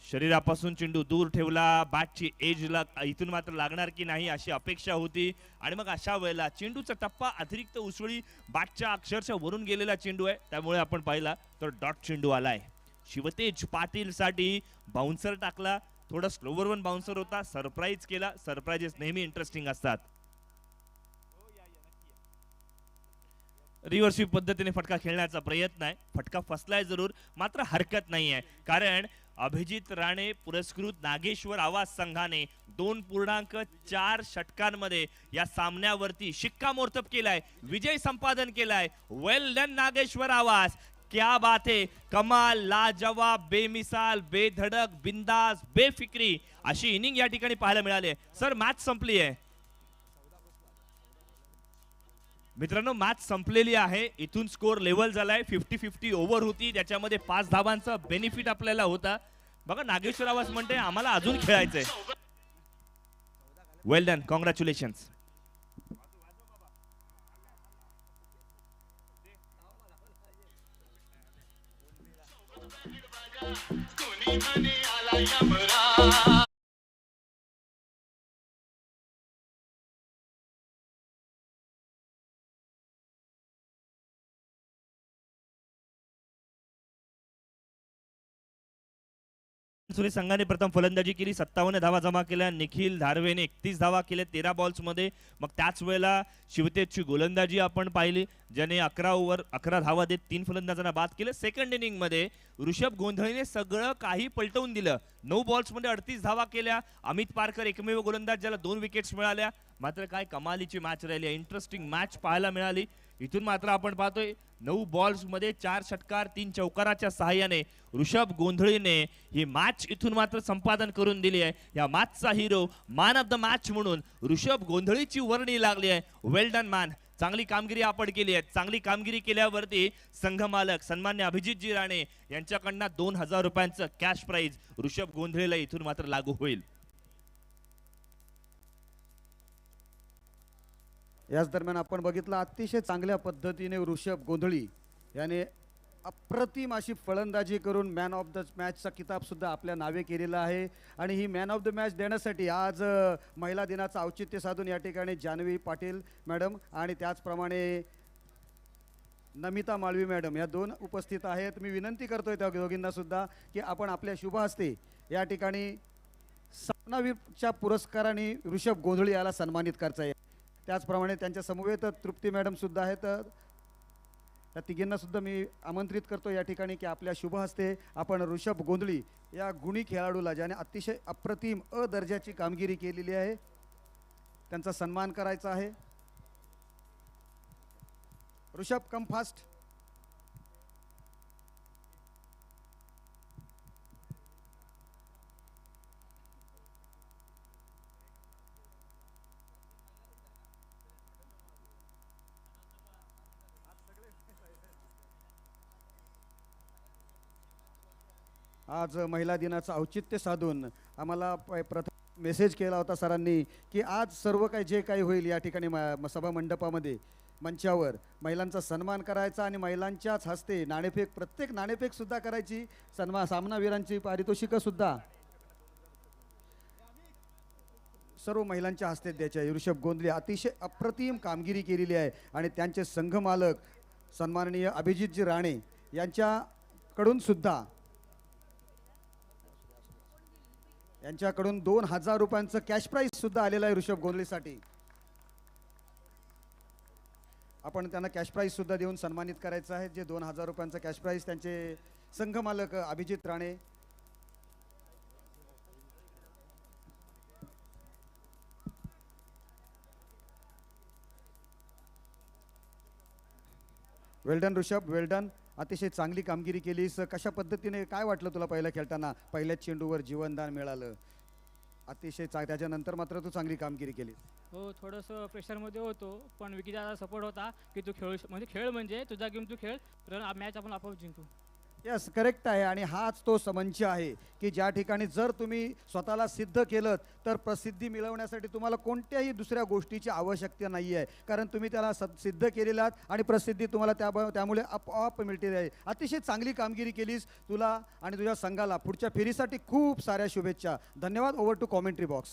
शरीरापासून चेंडू दूर ठेवला, बॅटची एजला इथून मात्र लागणार की नाही अशी अपेक्षा होती आणि मग अशा वेळेला चेंडूचा टप्पा अतिरिक्त उसळी बॅटच्या अक्षरशः वरून गेलेला चेंडू आहे. त्यामुळे आपण पाहिला तर डॉट चेंडू आलाय. शिवतेज पाटील साठी बाउन्सर टाकला. थोडा स्लोवर वन बाउन्सर होता, सरप्राईज केला. सरप्राइजेस नेहमी इंटरेस्टिंग असतात. रिव्हर्स स्वीप पद्धतीने फटका खेळण्याचा प्रयत्न आहे. फटका फसलाय जरूर, मात्र हरकत नाहीये, कारण अभिजित राणे पुरस्कृत नागेश्वर आवाज संघाने 2.4 षटकांमध्ये या सामन्यावरती शिक्कामोर्तब केलाय, विजय संपादन केलाय. वेल डन नागेश्वर आवाज, क्या बात है. कमाल, लाजवाब, बेमिसाल, बेधडक, बिंदास, बेफिक्री अशी इनिंग या ठिकाणी पाहायला मिळाली. सर, मॅच संपली आहे मित्रांनो, मॅच संपलेली आहे. इथून स्कोर लेवल झालाय. 50-50 ओव्हर होती, त्याच्यामध्ये 5 धावांचा बेनिफिट आपल्याला होता. बघा, नागेश्वर आवाज म्हणते आम्हाला अजून खेळायचंय. वेल डन, कॉंग्रॅच्युलेशन्स. सुनील संघाने प्रथम फलंदाजी केली, 57 धावा जमा केल्या. निखिल धारवेने 31 धावा केल्या 13 बॉल्स मध्ये. मग त्याच वेळेला शिवतेजची गोलंदाजी आपण पाहिली, ज्याने 11 ओव्हर 11 धावा देत 3 फलंदाजांना बाद केलं. सेकंड इनिंग मध्ये ऋषभ गोंधळीने सगळं काही पलटवून दिलं. 9 बॉल्स मध्ये 38 धावा केल्या. अमित पारकर एकमेव गोलंदाज ज्याला 2 विकेट्स मिळाल्या. मात्र काय कमालीची मॅच राहिली, इंटरेस्टिंग मॅच पाहायला मिळाली. इथून मात्र आपण पाहतोय 9 बॉल्स मध्ये 4 षटकार 3 चौकाराच्या सहाय्याने ऋषभ गोंधळीने ही मॅच इथून मात्र संपादन करून दिली आहे. या मॅचचा hero, man of the match म्हणून ऋषभ गोंधळीची वर्णी लागली आहे. वेल डन मॅन, चांगली कामगिरी आपण केली आहे. चांगली कामगिरी केल्यावरती संघ मालक सन्मान्य अभिजितजी राणे यांच्याकडनं 2000 रुपयांचं कॅश प्राइज ऋषभ गोंधळीला इथून मात्र लागू होईल. याच दरम्यान आपण बघितलं अतिशय चांगल्या पद्धतीने ऋषभ गोंधळी याने अप्रतिम अशी फलंदाजी करून मॅन ऑफ द मॅचचा किताब सुद्धा आपल्या नावे केलेला आहे. आणि he man of the match देण्यासाठी आज महिला दिनाचं औचित्य साधून या ठिकाणी जान्हवी पाटील मॅडम आणि त्याचप्रमाणे नमिता माळवी मॅडम या 2 उपस्थित आहेत. मी विनंती करतोय त्या दोघींना सुद्धा की आपण आपल्या शुभ हस्ते या ठिकाणी सामनावीरच्या पुरस्काराने ऋषभ गोंधळी याला सन्मानित करायचं आहे. त्याचप्रमाणे त्यांच्या समवेत तृप्ती मॅडम सुद्धा आहेत. त्या तिघींना सुद्धा मी आमंत्रित करतो या ठिकाणी की आपल्या शुभ हस्ते आपण ऋषभ गोंधळी या गुणी खेळाडूला, ज्याने अतिशय अप्रतिम दर्जाची कामगिरी केलेली आहे, त्यांचा सन्मान करायचा आहे. Rishabh, come fast. आज महिला दिनाचं औचित्य साधून आम्हाला प्रथम मेसेज केला होता सरांनी की आज सर्व काही जे काही होईल या ठिकाणी सभा मंडपामध्ये मंचावर महिलांचा सन्मान करायचा आणि महिलांच्याच हस्ते नाणेफेक, प्रत्येक नाणेफेक सुद्धा करायची. सामनावीरांची पारितोषिकं सुद्धा सर्व महिलांच्या हस्ते द्यायचे आहे. ऋषभ गोंधळी अतिशय अप्रतिम कामगिरी केलेली आहे आणि त्यांचे संघ मालक सन्माननीय अभिजितजी राणे यांच्याकडून सुद्धा 2000 रुपयांचं कॅश प्राइज सुद्धा आलेलं आहे ऋषभ गोंधळीसाठी. आपण त्यांना कॅश प्राइज सुद्धा देऊन सन्मानित करायचं आहे. जे 2000 रुपयांचं कॅश प्राइज त्यांचे संघमालक अभिजित राणे, वेल्डन ऋषभ, वेल्डन. अतिशय चांगली कामगिरी केलीस. कशा पद्धतीने काय वाटलं तुला पहिल्या खेळताना? पहिल्याच चेंडूवर जीवनदान मिळालं, अतिशय त्याच्यानंतर मात्र तू चांगली कामगिरी केली. हो, थोडंसं प्रेशरमध्ये होतो, पण विकीचा सपोर्ट होता की तू खेळ म्हणजे तुझा गेम तू खेळ, तर मॅच आपण आपोआप जिंकू. यस, करेक्ट आहे. आणि हाच तो समंच आहे की ज्या ठिकाणी जर तुम्ही स्वतःला सिद्ध केलं तर प्रसिद्धी मिळवण्यासाठी तुम्हाला कोणत्याही दुसऱ्या गोष्टीची आवश्यकता नाही आहे, कारण तुम्ही त्याला सिद्ध केलेला आहात आणि प्रसिद्धी तुम्हाला त्यामुळे आपोआप मिळते आहे. अतिशय चांगली कामगिरी केलीस. तुला आणि तुझ्या संघाला पुढच्या फेरीसाठी खूप साऱ्या शुभेच्छा. धन्यवाद. Over to commentary box.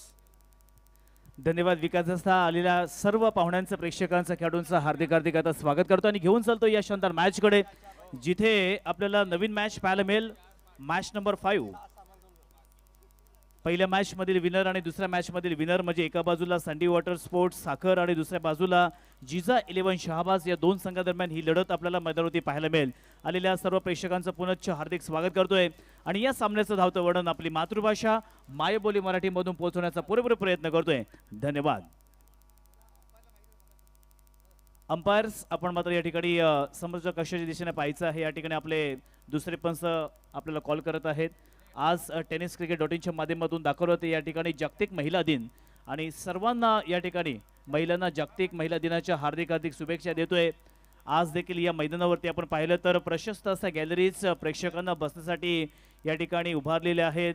धन्यवाद. विकास असता आलेल्या सर्व पाहुण्यांचं, प्रेक्षकांचं, खेळाडूंचं हार्दिक हार्दिक आता स्वागत करतो आणि घेऊन चालतो या शानदार मॅचकडे, जिथे आपल्याला नवीन मॅच पाहायला मिळेल. Match number 5. पहिल्या मॅच मधील विनर आणि दुसऱ्या मॅच मधील विनर म्हणजे एका बाजूला संडी वॉटर स्पोर्ट्स साखर आणि दुसऱ्या बाजूला जिजा 11 शहाबाज, या दोन संघादरम्यान ही लढत आपल्याला मैदानावरती पाहायला मिळेल. आलेल्या सर्व प्रेक्षकांचं पुनश्च हार्दिक स्वागत करतोय आणि या सामन्याचं धावतं वर्णन आपली मातृभाषा मायबोली मराठीमधून पोहोचवण्याचा पुरेपूर प्रयत्न करतोय. धन्यवाद. अंपायर्स आपण मात्र या ठिकाणी समोरच्या कशाच्या दिशेने पाहायचं आहे या ठिकाणी आपले दुसरे पंच आपल्याला कॉल करत आहेत. आज टेनिस क्रिकेट.inच्या माध्यमातून दाखवलं होते या ठिकाणी जागतिक महिला दिन आणि सर्वांना या ठिकाणी महिलांना जागतिक महिला दिनाच्या हार्दिक हार्दिक शुभेच्छा देतोय. आज देखील या मैदानावरती आपण पाहिलं तर प्रशस्त अशा गॅलरीज प्रेक्षकांना बसण्यासाठी या ठिकाणी उभारलेल्या आहेत.